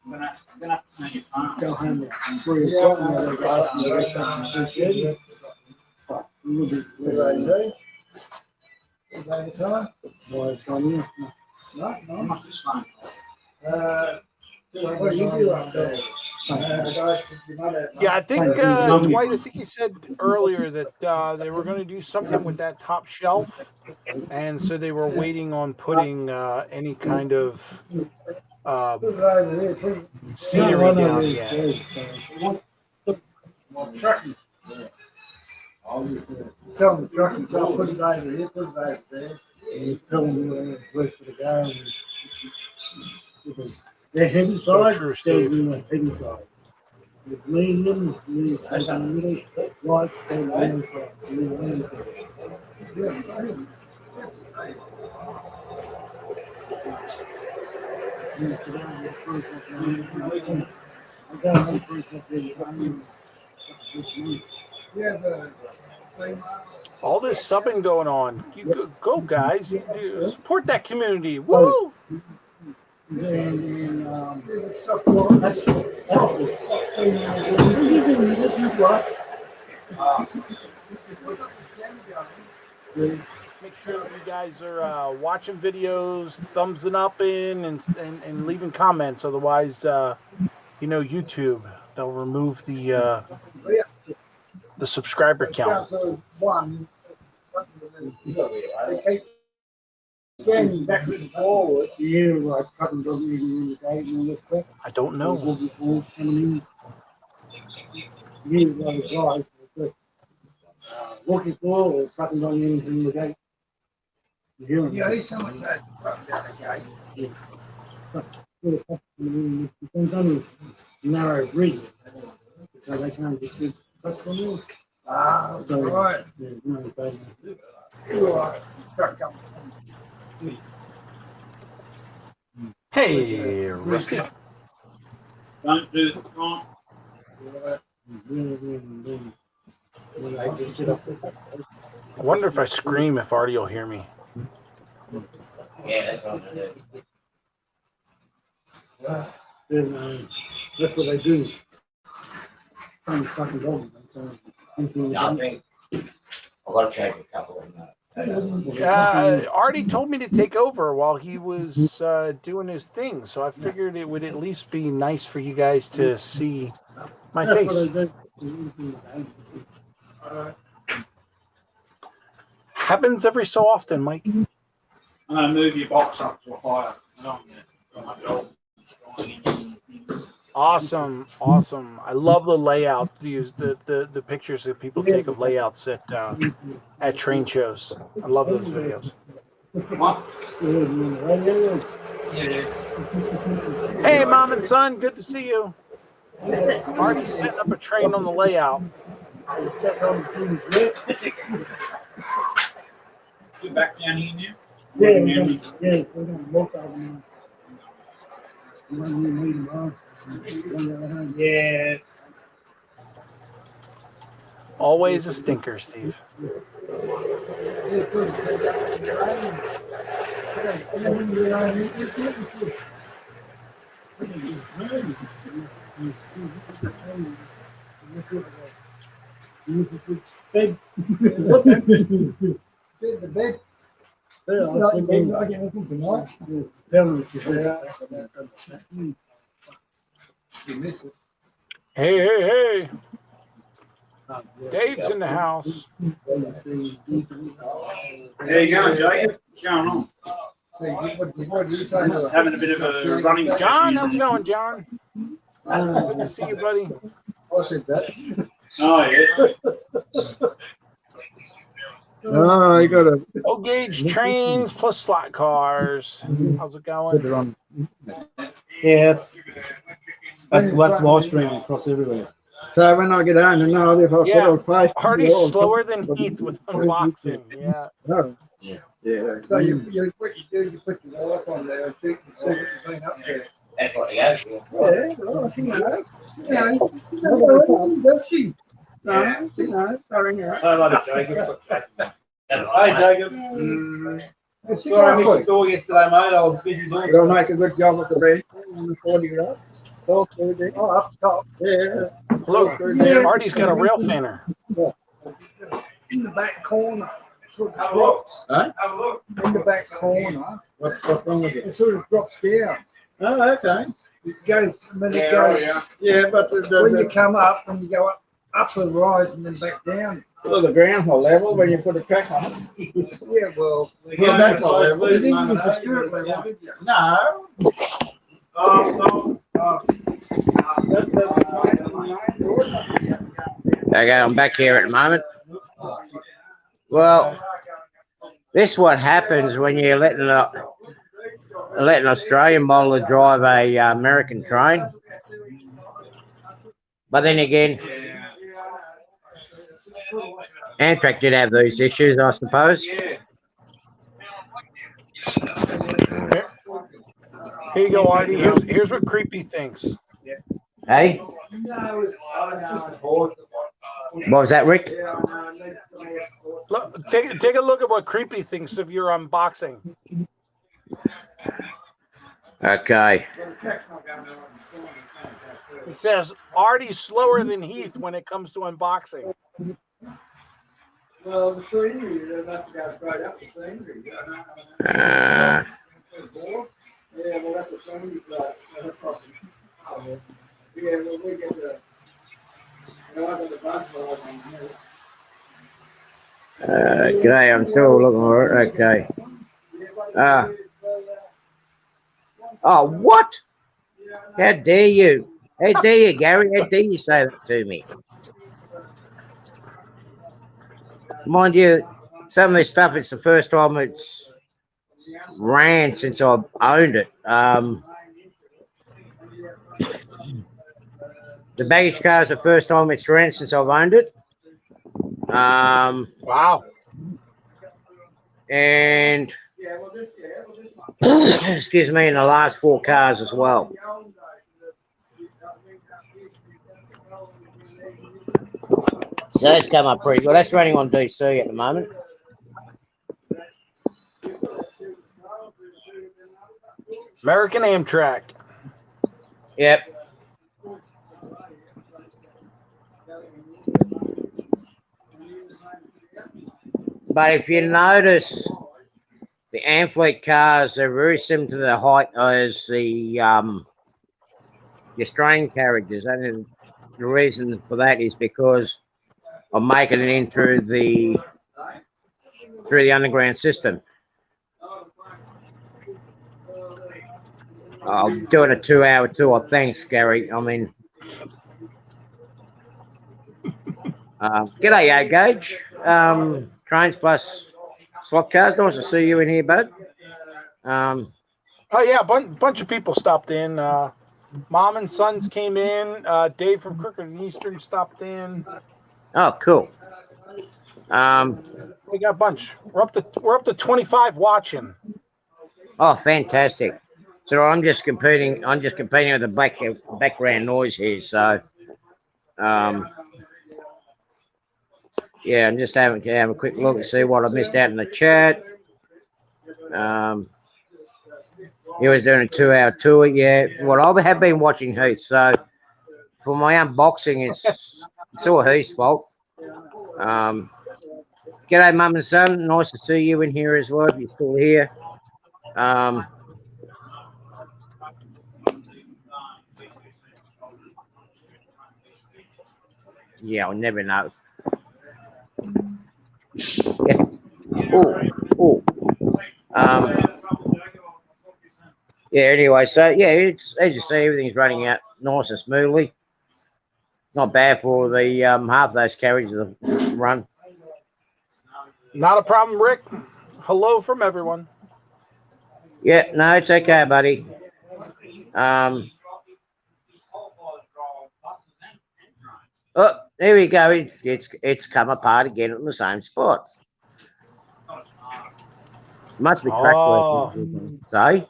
I'm gonna have to turn your phone. Go home at 3 o'clock and I wake up and I wake up at 2:30. A little bit later. Is that the time? Why it's on here? No, How much is phone? What do you do up there? Yeah, I think Dwight. I think you said earlier that they were going to do something with that top shelf, and so they were waiting on putting any kind of scenery down yet. Tell them the truck and I'll put it over here, put it over there. And you tell them the place for the guy. They're heavy So side, true, they're Steve. in the heavy side. With medium, light, they're in the medium side. All this subbing going on. You go guys. You do support that community. Woo! Make sure that you guys are watching videos, thumbsing up in, and leaving comments. Otherwise, YouTube, they'll remove the subscriber count. Standing backwards and forward. Yeah, like cutting down the gate and all this stuff. I don't know. Yeah, like guys, walking forward, cutting down the gate. Yeah, there's so much that down the gate. It's only narrow bridge, so they can't just cut from there. Ah, so, right. Yeah, no, Hey, Rusty. Don't do it wrong. I wonder if I scream if Artie will hear me. Yeah, that's what I do. Then, that's what they do. Trying to fucking dog. Yeah, I think I've got to change a couple of them. Artie told me to take over while he was doing his thing, so I figured it would at least be nice for you guys to see my face. Happens every so often, Mike. I'm going to move your box up to a higher. Awesome. I love the layout views, the pictures that people take of layouts at train shows. I love those videos. Hey, Mom and Son, good to see you. Artie's setting up a train on the layout. You back down here now? Yeah, we're going to look at them. Yeah. Always a stinker, Steve. The bed. I can open tonight. Hey. Dave's in the house. There you go, Jacob. What's going on? Just having a bit of a running John, session. how's it going, John? Good to see you, buddy. I said that. Oh, yeah. Oh, you got a Low gauge trains plus slot cars. How's it going? Yes. That's live streaming across everywhere. So when I get home, and know if I Yeah, put on Facebook. Artie's slower than Heath with unboxing. Yeah. No. Yeah. So what you do, you put your wife on there and see what you've been up there. That's what they go for. Yeah, well, she knows. Does she? No, she knows. Sorry, Say hello to Jacob. Hey, Jacob. Sorry, I missed the call yesterday, mate. I was busy doing You'll make a good job with the bed. On the 40-year-old. Oh, up top. Yeah. Look, Artie's got a rail fanner. In the back corner. Sort Have of a look. drops. Have a look. In the back corner. What's wrong with It sort of drops down. Oh, okay. It goes, when it goes, Yeah, but when you come up and you go up the rise and then back down. well, the ground's not level when you put a track on it. Yeah, well, Well, that's not level. you didn't use the skirt level, did you? No. Okay, I'm back here at the moment. Well, this what happens when you're letting an Australian bowler drive a American train. But then again, Amtrak did have these issues, I suppose. Here you go, Artie. Here's what Creepy thinks. Hey? What was that, Rick? Look, take a look at what Creepy thinks of your unboxing. Okay. He says Artie's slower than Heath when it comes to unboxing. Well, the scenery, they'd have to go straight up the scenery. Yeah, well, that's the scenery place. Yeah, well, we get the, I got the bunch of them. Okay, I'm still looking for it. Okay. Oh, what? How dare you? How dare you, Gary? How dare you say that to me? Mind you, some of this stuff, it's the first time it's ran since I've owned it. The baggage car is the first time it's ran since I've owned it. Wow. And excuse me, in the last 4 cars as well. So it's come up pretty good. That's running on DC at the moment. American Amtrak. Yep. But if you notice, the Amfleet cars are very similar to the height as the Australian carriages, and the reason for that is because I'm making it in through the underground system. I'm doing a 2-hour tour. Thanks, Gary. I mean, g'day, Gage. Trains plus slot cars. Nice to see you in here, bud. Oh yeah, bunch of people stopped in. Mom and Sons came in. Dave from Crooked and Eastern stopped in. Oh, cool. We got a bunch. We're up to 25 watching. Oh, fantastic. So I'm just competing with the background noise here. So, yeah, I'm just having to have a quick look and see what I missed out in the chat. He was doing a 2-hour tour. Yeah, well, I have been watching Heath. So, for my unboxing, it's all Heath's fault. G'day, Mum and Son. Nice to see you in here as well. If you're still here. Yeah, I'll never know. Yeah. Oh. Yeah, anyway, so yeah, it's as you see, everything's running out nice and smoothly. Not bad for the half those carriages that run. Not a problem, Rick. Hello from everyone. Yeah, no, it's okay, buddy. Oh, there we go. It's come apart again in the same spot. Must be track work. So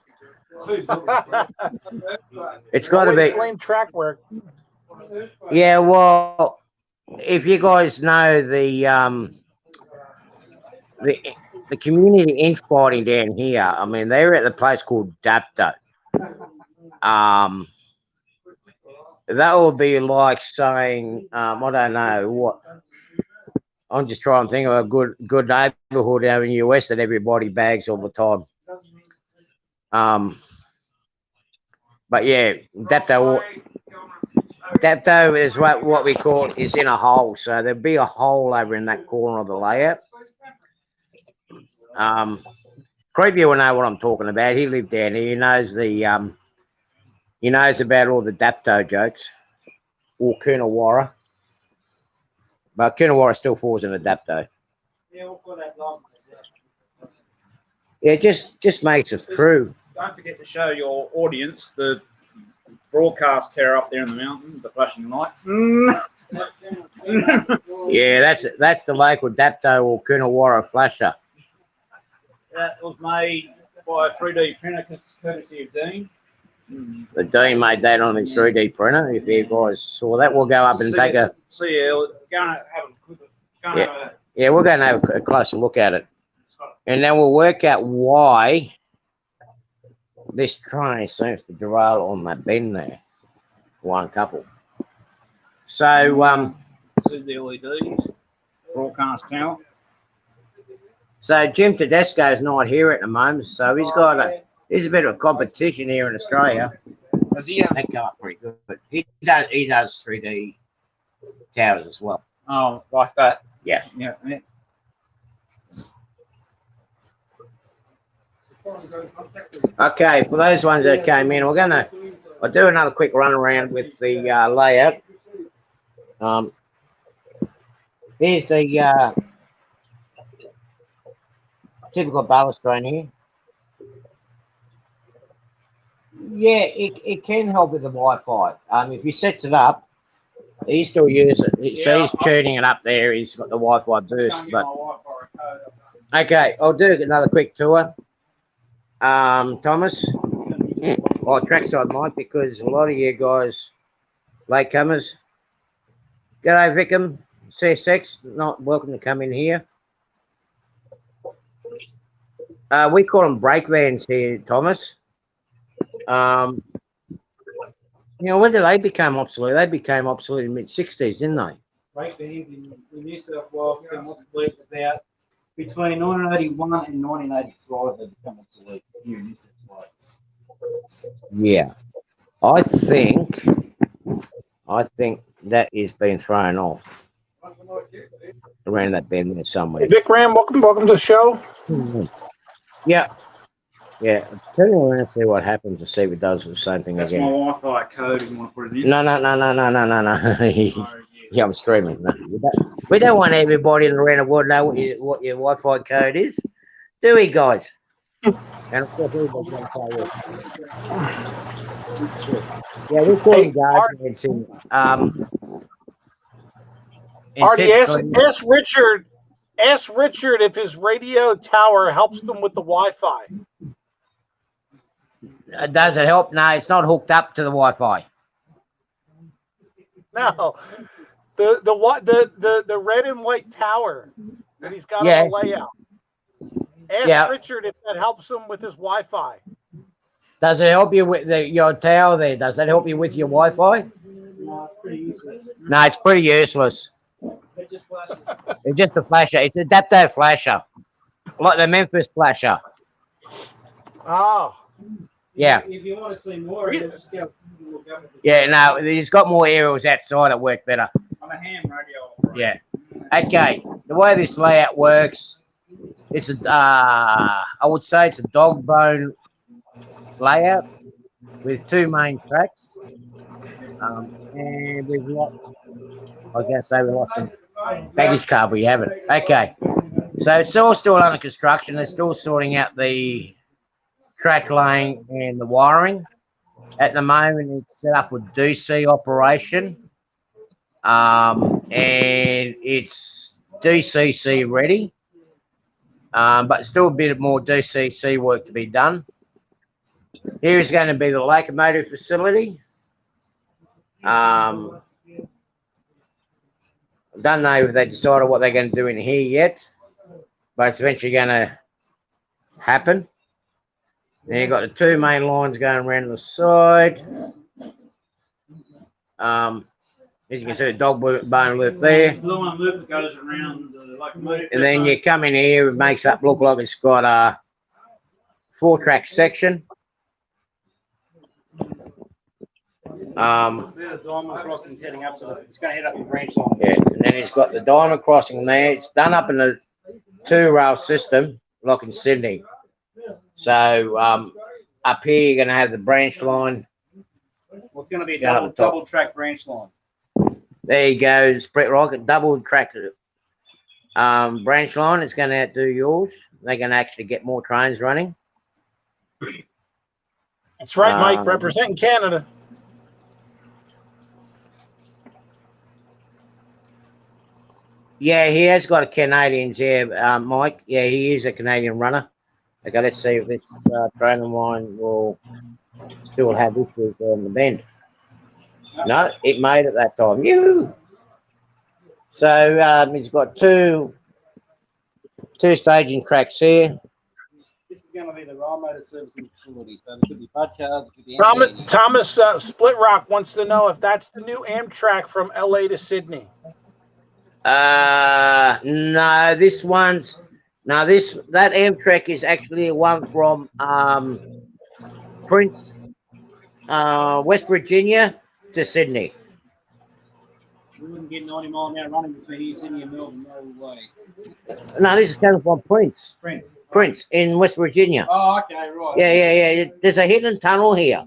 it's got to be. Blame track work. Yeah, well, if you guys know the community infighting down here, I mean, they're at the place called Dapto. That would be like saying, I don't know what. I'm just trying to think of a good neighborhood out in the US that everybody bags all the time. But yeah, Dapto is what we call is in a hole. So there'll be a hole over in that corner of the layout. Preview will know what I'm talking about. He lived down here. He knows he knows about all the Dapto jokes. Or Koonawarra. But Koonawarra still falls in the Dapto. Yeah, just makes us through. Don't forget to show your audience the broadcast tower up there in the mountain, the flashing lights. Yeah, that's the local Dapto or Koonawarra flasher. That was made by a 3D printer courtesy of Dean. The Dean made that on his 3D printer. If you guys saw that, we'll go up and take a. See, go and have a quick. Yeah, we're going to have a closer look at it, and then we'll work out why this train seems to derail on that bend there. One couple. So See the LEDs, broadcast tower. So Jim Tedesco's not here at the moment, so he's a bit of a competition here in Australia. Does he have? They come up pretty good, but he does 3D towers as well. Oh, like that. Yeah. Yeah. Okay, for those ones that came in, I'll do another quick run around with the layout. Here's the typical balustrade here. Yeah, it can help with the Wi-Fi. If he sets it up, he still uses it. So he's tuning it up there. He's got the Wi-Fi boost. But okay, I'll do another quick tour. Thomas, or trackside Mike, because a lot of you guys, latecomers. G'day, Vickham, CSX, not welcome to come in here. We call them brake vans here, Thomas. When did they become obsolete? They became obsolete in the mid-60s, didn't they? Brake vans in New South Wales became obsolete about between 1981 and 1985. They become obsolete here in New South Wales. Yeah, I think that is being thrown off around that bend there somewhere. Hey, Vic Ram, welcome to the show. Yeah. Turn around and see what happens and see if it does the same thing That's again. my Wi-Fi code. If you want to put it in. No. Yeah, I'm streaming. No, we don't want everybody around the world to know what your Wi-Fi code is, do we, guys? And of course, everybody's going to say yeah, we call them guards. Artie, ask Richard if his radio tower helps them with the Wi-Fi. Does it help? No, it's not hooked up to the Wi-Fi. No, the red and white tower that he's got on the layout. Ask Richard if that helps him with his Wi-Fi. Does it help you with your tower there? Does that help you with your Wi-Fi? No, it's pretty useless. No, it's pretty useless. It just flashes. It's just a flasher. It's a Dapto flasher, like the Memphis flasher. Oh. Yeah. If you want to see more, just go look up. Yeah, no, he's got more aerials outside that work better. I'm a ham radio. Yeah. Okay. The way this layout works, it's I would say it's a dog bone layout with two main tracks. And we've lost, I was going to say we lost some baggage car, but we haven't. Okay. So it's all still under construction. They're still sorting out the track lane and the wiring. At the moment, it's set up with DC operation. And it's DCC ready. But still a bit more DCC work to be done. Here is going to be the locomotive facility. I don't know if they decided what they're going to do in here yet, but it's eventually going to happen. Then you've got the two main lines going around the side. As you can see, the dog bone loop there. The blue one loop that goes around the locomotive. And then you come in here, it makes it look like it's got a 4-track section. There's a diamond crossing heading up to the. It's going to head up the branch line. Yeah, and then it's got the diamond crossing there. It's done up in a 2-rail system, like in Sydney. So up here you're going to have the branch line. Well, it's going to be a Down at the top. double track branch line. There you go, split rocket, double track branch line. It's going to outdo yours. They're going to actually get more trains running. That's right, Mike, representing Canada. Yeah, he has got a Canadians here, Mike. Yeah, he is a Canadian runner. Okay, let's see if this train of mine will still have issues on the bend. No, it made it that time. Yoo! So it's got two staging tracks here. This is going to be the rail motor servicing facility. So there could be bud cars, it could be Thomas Split Rock wants to know if that's the new Amtrak from LA to Sydney. No, this one's that Amtrak is actually one from Prince, West Virginia to Sydney. We wouldn't get 90 mile an hour running between here, Sydney and Melbourne. No way. No, this is coming from Prince in West Virginia. Oh, okay, right. Yeah. There's a hidden tunnel here.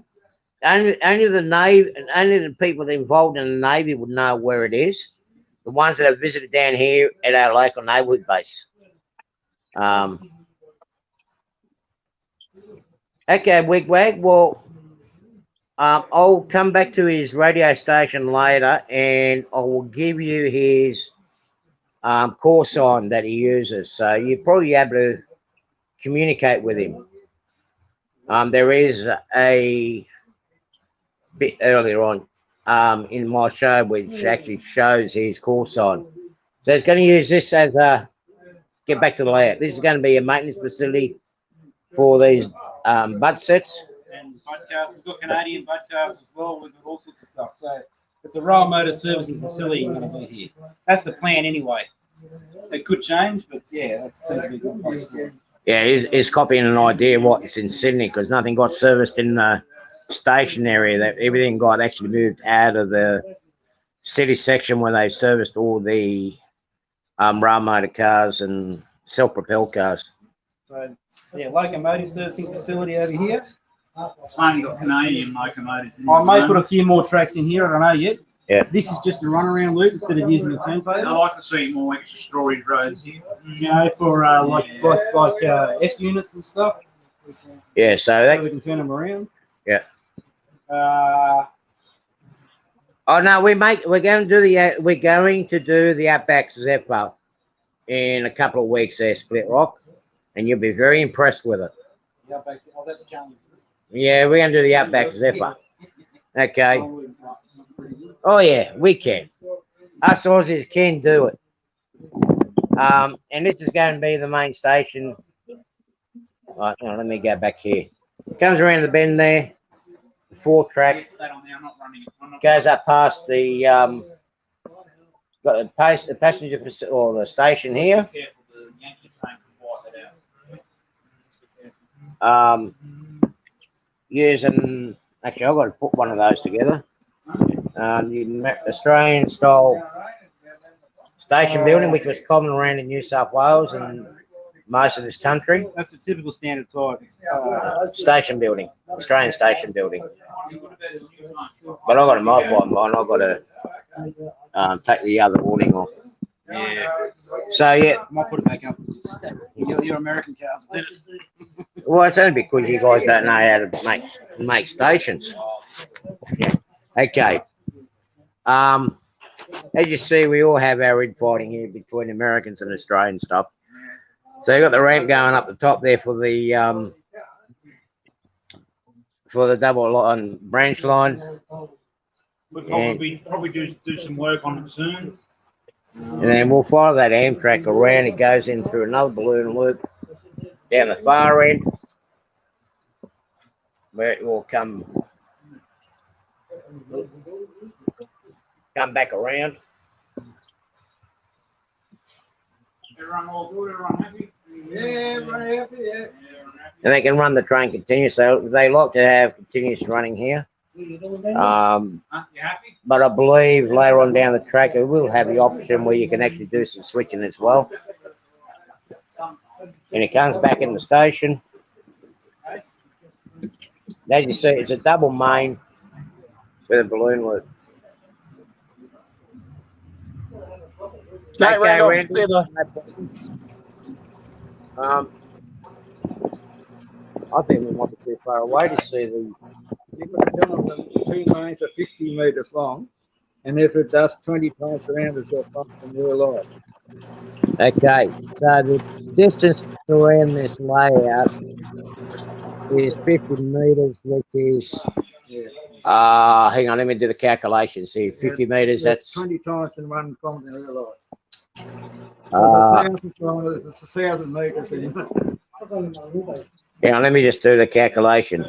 Only the Navy, only the people involved in the Navy would know where it is. The ones that have visited down here at our local neighbourhood base. Okay, Wigwag. Well, I'll come back to his radio station later, and I will give you his call sign that he uses. So you'll probably be able to communicate with him. There is a bit earlier on in my show which actually shows his call sign. So it's going to use this as a get back to the layout. This is going to be a maintenance facility for these bud sets. And bud cars, we've got Canadian bud cars as well. We've got all sorts of stuff. So it's a rail motor servicing facility going to be here. That's the plan anyway. It could change, but yeah, that seems to be a good possibility. Yeah, he's copying an idea of what's in Sydney because nothing got serviced in the station area. That everything got actually moved out of the city section where they serviced all the rail motor cars and self-propelled cars. So yeah, locomotive servicing facility over here. Only got Canadian locomotives. I may put a few more tracks in here. I don't know yet. Yeah. This is just a runaround loop instead of using the I turntable. like to see more extra storage roads here. You know, for like F units and stuff. Yeah, so that we can turn them around. Yeah. Uh, Oh no, we're going to do the Outback Zephyr in a couple of weeks there, Split Rock, and you'll be very impressed with it. Yeah, we're going to do the Outback Zephyr. Okay. Oh yeah, we can. Us Aussies can do it. And this is going to be the main station. Right, now let me go back here. Comes around the bend there. The 4-track. Goes up past the got the passenger or the station here. Using actually, I've got to put one of those together. The Australian style station building, which was common around in New South Wales and most of this country. that's a typical standard type. Station building, Australian station building. But I've got to modify mine. I've got to take the other awning off. Yeah. So yeah, I might put it back up. Your American cars. well, it's only because you guys don't know how to make stations. Okay. As you see, we all have our infighting here between Americans and Australian stuff. So you got the ramp going up the top there for the double line branch line. We'll probably do some work on it soon. And then we'll follow that Amtrak around. It goes in through another balloon loop down the far end, where it will come back around. Everyone all good? Everyone happy? Yeah, everybody happy. Yeah. And they can run the train continuous. So they like to have continuous running here. You happy? But I believe later on down the track, it will have the option where you can actually do some switching as well. And it comes back in the station. As you see, it's a double main with a balloon loop. Night, Okay, Randolph. Randy. See ya. I think we might be too far away to see the. You've got to tell them the 2 mains are 50 metres long, and if it does 20 times around, it's a function real life. Okay, so the distance around this layout is 50 metres, which is. Hang on, let me do the calculation. See, 50 metres, that's. 20 times in 1 kilometre in real life. Uh, 1,000 kilometres, it's 1,000 metres. hang on, let me just do the calculation.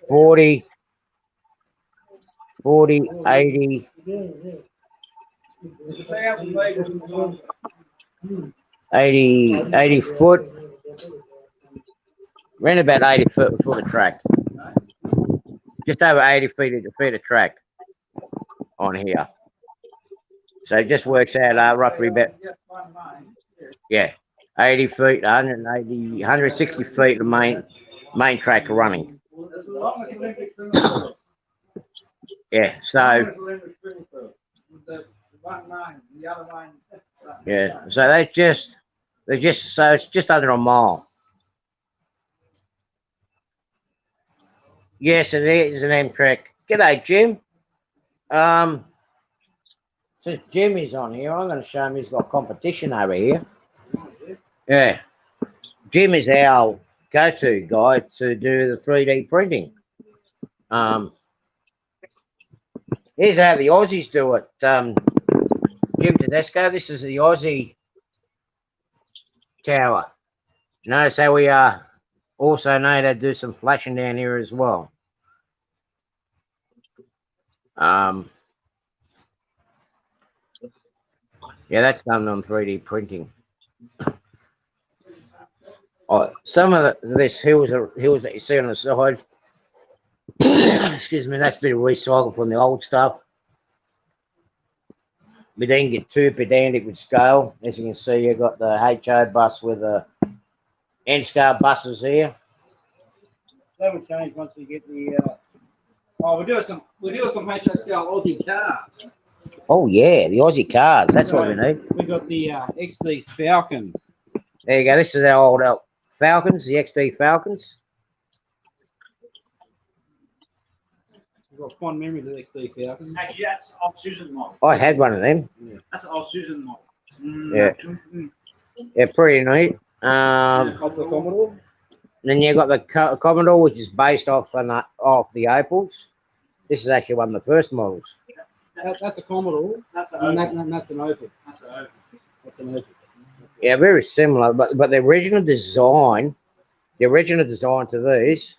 40, 80, 80 foot, around about 80 foot of track. Just over 80 feet of track on here. So it just works out roughly about, yeah, 80 feet, 180, 160 feet of main track running. Yeah, so yeah, so so it's just under a mile. Yes, it is an Amtrak. G'day, Jim. Since Jim is on here, I'm going to show him he's got competition over here. Yeah, Jim is our go-to guy to do the 3D printing. Here's how the Aussies do it. Jim Tedesco, this is the Aussie tower. Notice how we also know how to do some flashing down here as well. Yeah, that's done on 3D printing. Oh, some of this hills that you see on the side. Excuse me, that's been recycled from the old stuff. We didn't get too pedantic with scale. As you can see, you've got the HO bus with the N-scale buses here. That would change once we get the. We're doing some HO scale Aussie cars. Oh yeah, the Aussie cars. That's what we need. We got the XD Falcon. There you go. This is our old Falcons, the XD Falcons. We've got fond memories of XD Falcons. Actually, that's off Susan model. I had one of them. That's off Susan model. Yeah. Yeah, pretty neat. That's a Commodore. Then you got the Commodore, which is based off the Opals. This is actually one of the first models. That's a Commodore. That's And an that's an Opal. That's an Opal. Yeah, very similar, but the original design to these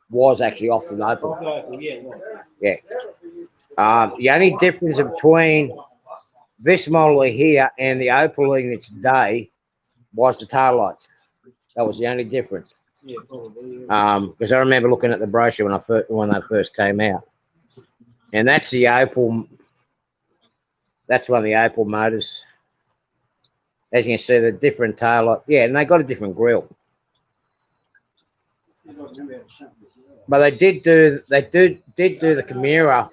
was actually off the Opal. Yeah, it was. Yeah. The only difference between this model here and the Opal in its day was the tail lights. That was the only difference. Yeah, probably. Because I remember looking at the brochure when they first came out, and that's the Opal. That's one of the Opal motors. As you can see, the different tail light. Yeah, and they got a different grille. But they did do the Koonawarra.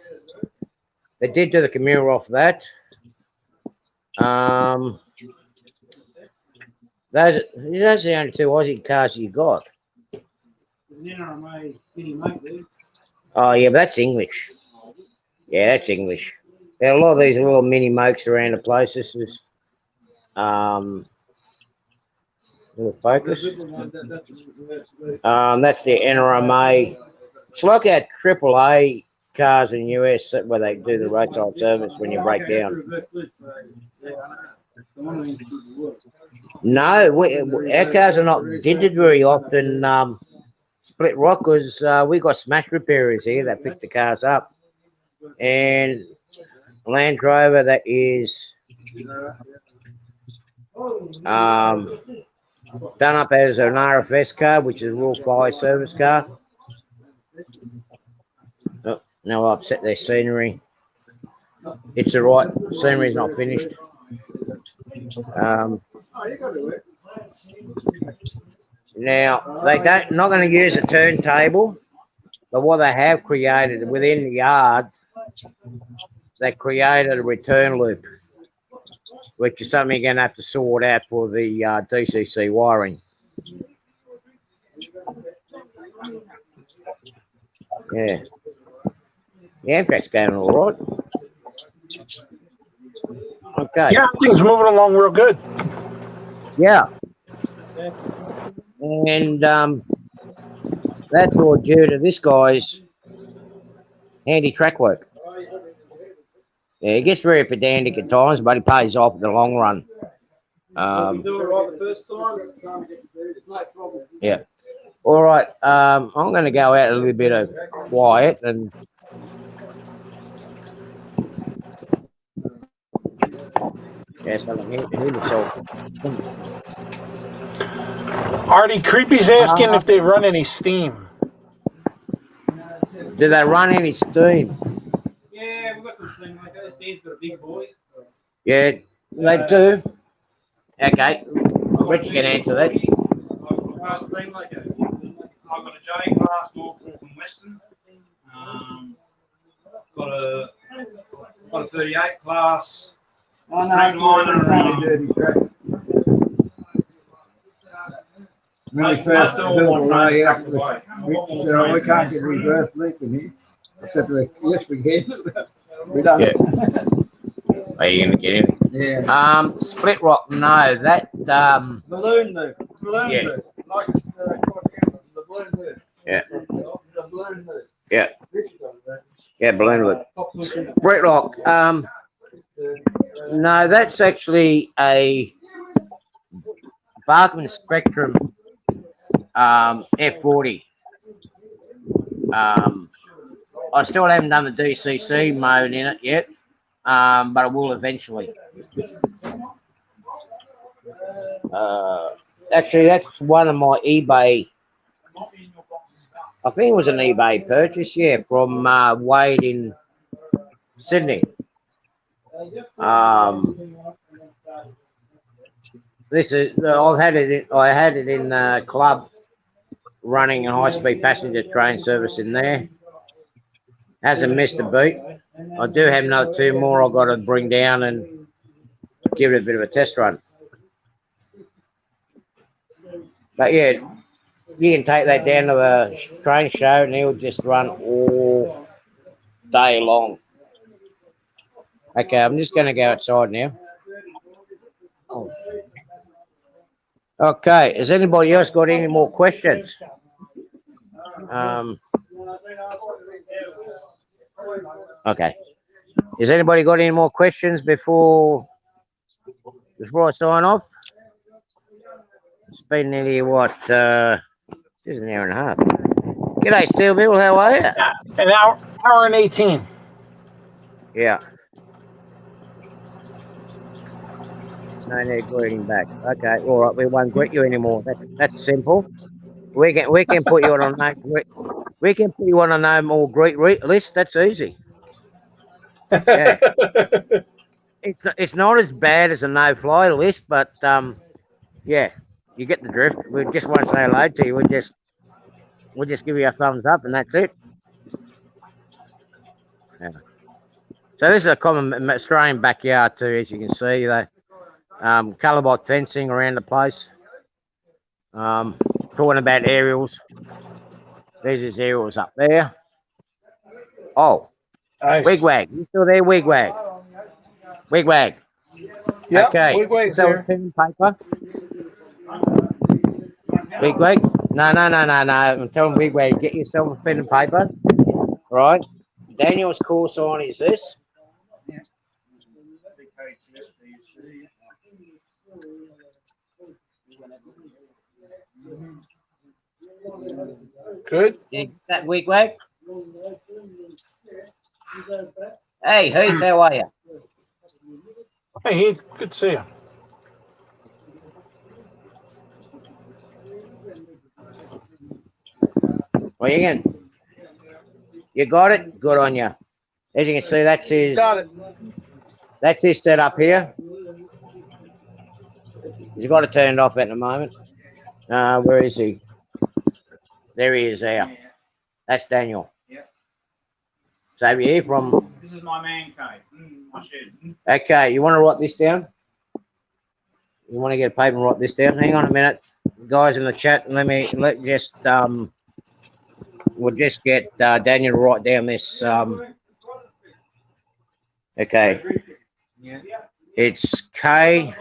They did do the Koonawarra off that. Those are the only two Aussie cars you got. There's an NRMA mini mate there. Oh yeah, but that's English. Yeah, that's English. There are a lot of these little mini mokes around the place. This is little Focus. That's the NRMA. It's like our AAA cars in the US where they do the roadside service when you break down. No, our cars are not dented very often. Split Rock, because we got smash repairers here that fix the cars up, and Land Rover that is Done up as an RFS car, which is a Rural Fire Service car. Oh, now I've upset their scenery. It's all right. Scenery's not finished. Now they don't not going to use a turntable, but what they have created within the yard, they created a return loop, which is something you're going to have to sort out for the DCC wiring. Yeah. The Amtrak's going all right. Okay. Yeah, things moving along real good. Yeah. And that's all due to this guy's handy track work. Yeah, he gets very pedantic at times, but he pays off in the long run. Yeah. All right. I'm going to go out a little bit of quiet and. Yes, I can hear myself. Artie, Creepy's asking if they run any steam. Do they run any steam? Yeah, we've got some steam like those. Steve's got a big boy. Yeah, they do. Okay, Rich can answer that. I've got a steam like that. I've got a J class Norfolk from Western. Got a 38 class. I know. Dirty track. When we first built the way up, we said, "Oh, we can't get reverse leaking here." I said, "Yes, we can." We don't. Yeah. Are you going to get in? Yeah. Split rock, no. That, Balloon loop. Balloon Yeah. loop. Like the balloon loop. Yeah. The balloon loop. Yeah. Yeah, balloon loop. Split rock, no, that's actually a Barkman Spectrum F40. I still haven't done the DCC mode in it yet, but I will eventually. Actually, that's one of my eBay. I think it was an eBay purchase, yeah, from Wade in Sydney. This is I had it in club running a high-speed passenger train service in there. Hasn't missed a beat. I do have another two more I've got to bring down and give it a bit of a test run. But yeah, you can take that down to the train show and he'll just run all day long. Okay, I'm just going to go outside now. Oh. Okay, has anybody else got any more questions? Okay. Has anybody got any more questions before I sign off? It's been nearly what? Just an hour and a half. G'day, Steel Bill. How are you? An hour and 18. Yeah. No need greeting back. Okay, all right. We won't greet you anymore. That's simple. We can put you on a we can put you on a no more greet list. That's easy. Yeah. It's not as bad as a no fly list, but yeah, you get the drift. We just won't say hello to you. We'll just give you a thumbs up, and that's it. Yeah. So this is a common Australian backyard too, as you can see. Colorbot fencing around the place. Talking about aerials. There's his aerials up there. Oh, Nice. Wigwag. You still there, Wigwag? Wigwag. Yeah, okay. Wigwag's So here. pen and paper. Wigwag. No. I'm telling Wigwag, get yourself a pen and paper. Right. Daniel's call sign is this. Good. Did you get that, Wigwag? Hey, Heath, how are you? Hey, Heath, good to see you. Well, you got it. Good on you. As you can see, Got it. that's his setup here. He's got it turned off at the moment. Where is he? There he is there. That's Daniel. Yeah. So you hear from... This is my man cave. My shed. Okay, you want to write this down? You want to get a paper and write this down? Hang on a minute. Guys in the chat, we'll just get Daniel to write down this. Okay. Yeah. It's K8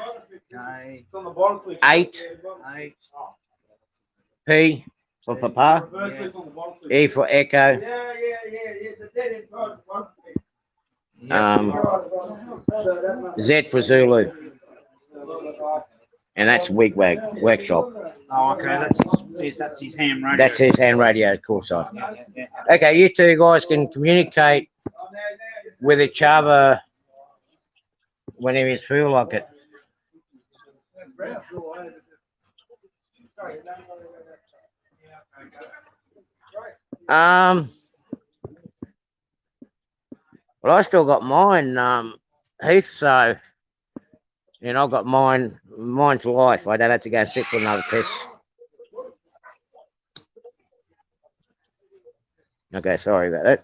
P for Papa, E for Echo, Z for Zulu, and that's Wigwag Workshop. Oh, okay. That's his ham radio. That's his hand radio, of course. Yeah. Okay, you two guys can communicate with each other whenever you feel like it. Well, I still got mine, Heath. So, and I've got mine. Mine's life. I don't have to go sit for another test. Okay, sorry about that.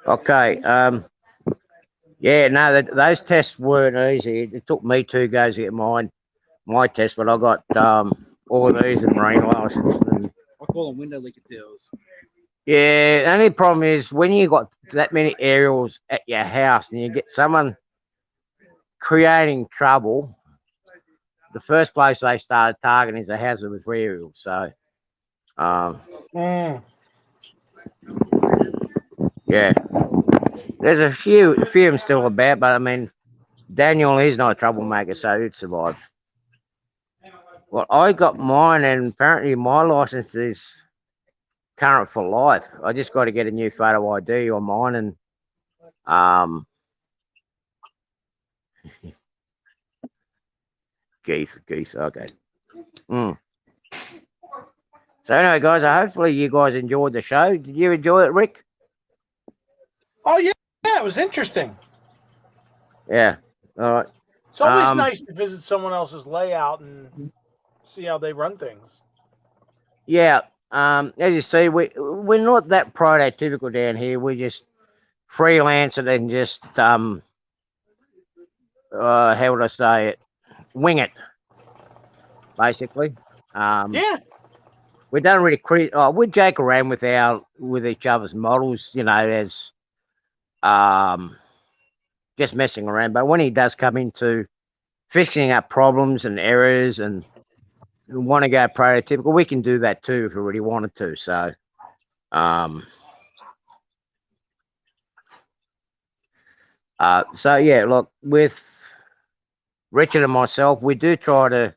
Okay. Yeah, no, those tests weren't easy. It took me 2 goes to get my test, but I got all of these in marine license. And, I call them window liquor tails. yeah, the only problem is when you got that many aerials at your house and you get someone creating trouble, the first place they started targeting is a hazard with aerials. So, yeah, there's a few of them still about, but I mean, Daniel, he's not a troublemaker, so he'd survive. Well, I got mine, and apparently my license is current for life. I just got to get a new photo ID on mine, and geese. Okay. So anyway, guys, hopefully you guys enjoyed the show. Did you enjoy it, Rick? Oh yeah, it was interesting. Yeah. All right. It's always nice to visit someone else's layout and see how they run things. Yeah. As you see, we're not that prototypical down here. We just freelance it and just how would I say it? Wing it, basically. Yeah. We don't really we joke around with each other's models, you know, as just messing around. But when he does come into fixing up problems and errors and want to go prototypical, we can do that too if we really wanted to. So, so yeah, look, with Richard and myself, we do try to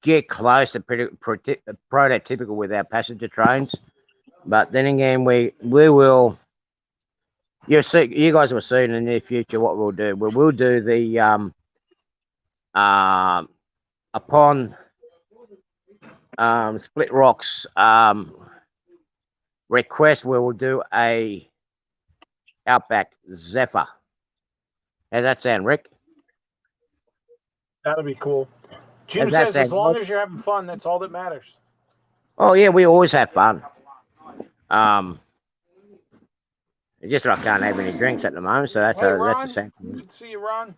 get close to prototypical with our passenger trains, but then again, we will. You guys will see in the near future what we'll do. We'll do the upon Split Rocks request, we will do a Outback Zephyr. How's that sound, Rick? That'll be cool. Jim How's that says as sound? long as you're having fun, that's all that matters. Oh yeah, we always have fun. It's just that I can't have any drinks at the moment, so that's Ron, that's a sad. good to see you, Ron.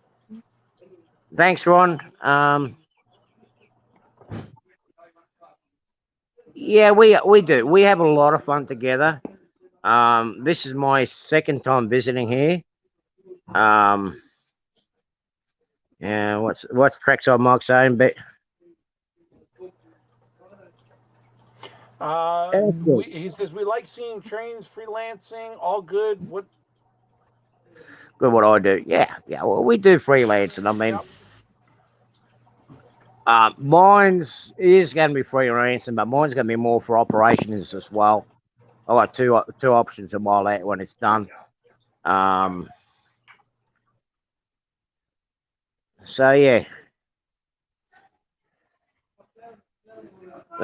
Thanks, Ron. Yeah, we do. We have a lot of fun together. This is my second time visiting here. Yeah, what's Trackside Mike saying? But He says we like seeing trains freelancing. All good. What? Good, what I do. Yeah. Well, we do freelancing. I mean, mine's is going to be freelancing, but mine's going to be more for operations as well. I got two options in my lap when it's done. So yeah.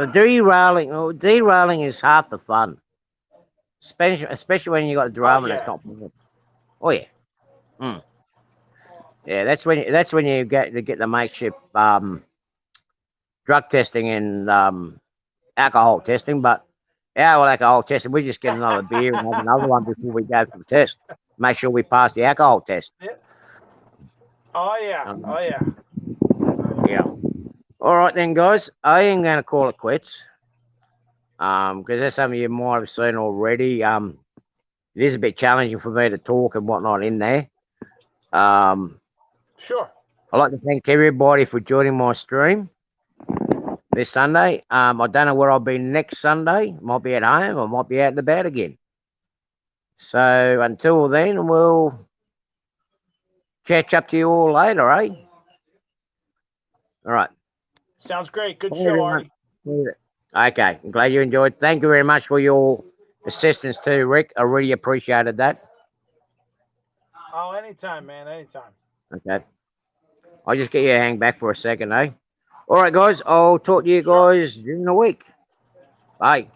Derailing is half the fun, especially when you got a drama that's yeah. not. Oh yeah, yeah. That's when you get the makeshift drug testing and alcohol testing. But our alcohol testing, we just get another beer and have another one before we go for the test. Make sure we pass the alcohol test. Oh yeah. Oh yeah. Yeah. All right then, guys. I am going to call it quits. Because as some of you might have seen already, it is a bit challenging for me to talk and whatnot in there. Sure. I'd like to thank everybody for joining my stream this Sunday. I don't know where I'll be next Sunday. Might be at home. I might be out and about again. So until then, we'll catch up to you all later, eh? All right. Sounds great. Good Thank you show, very Artie. much. Okay. I'm glad you enjoyed. Thank you very much for your assistance too, Rick. I really appreciated that. Oh, anytime, man. Anytime. Okay. I'll just get you to hang back for a second, eh? All right, guys. I'll talk to you Sure. guys during the week. Bye.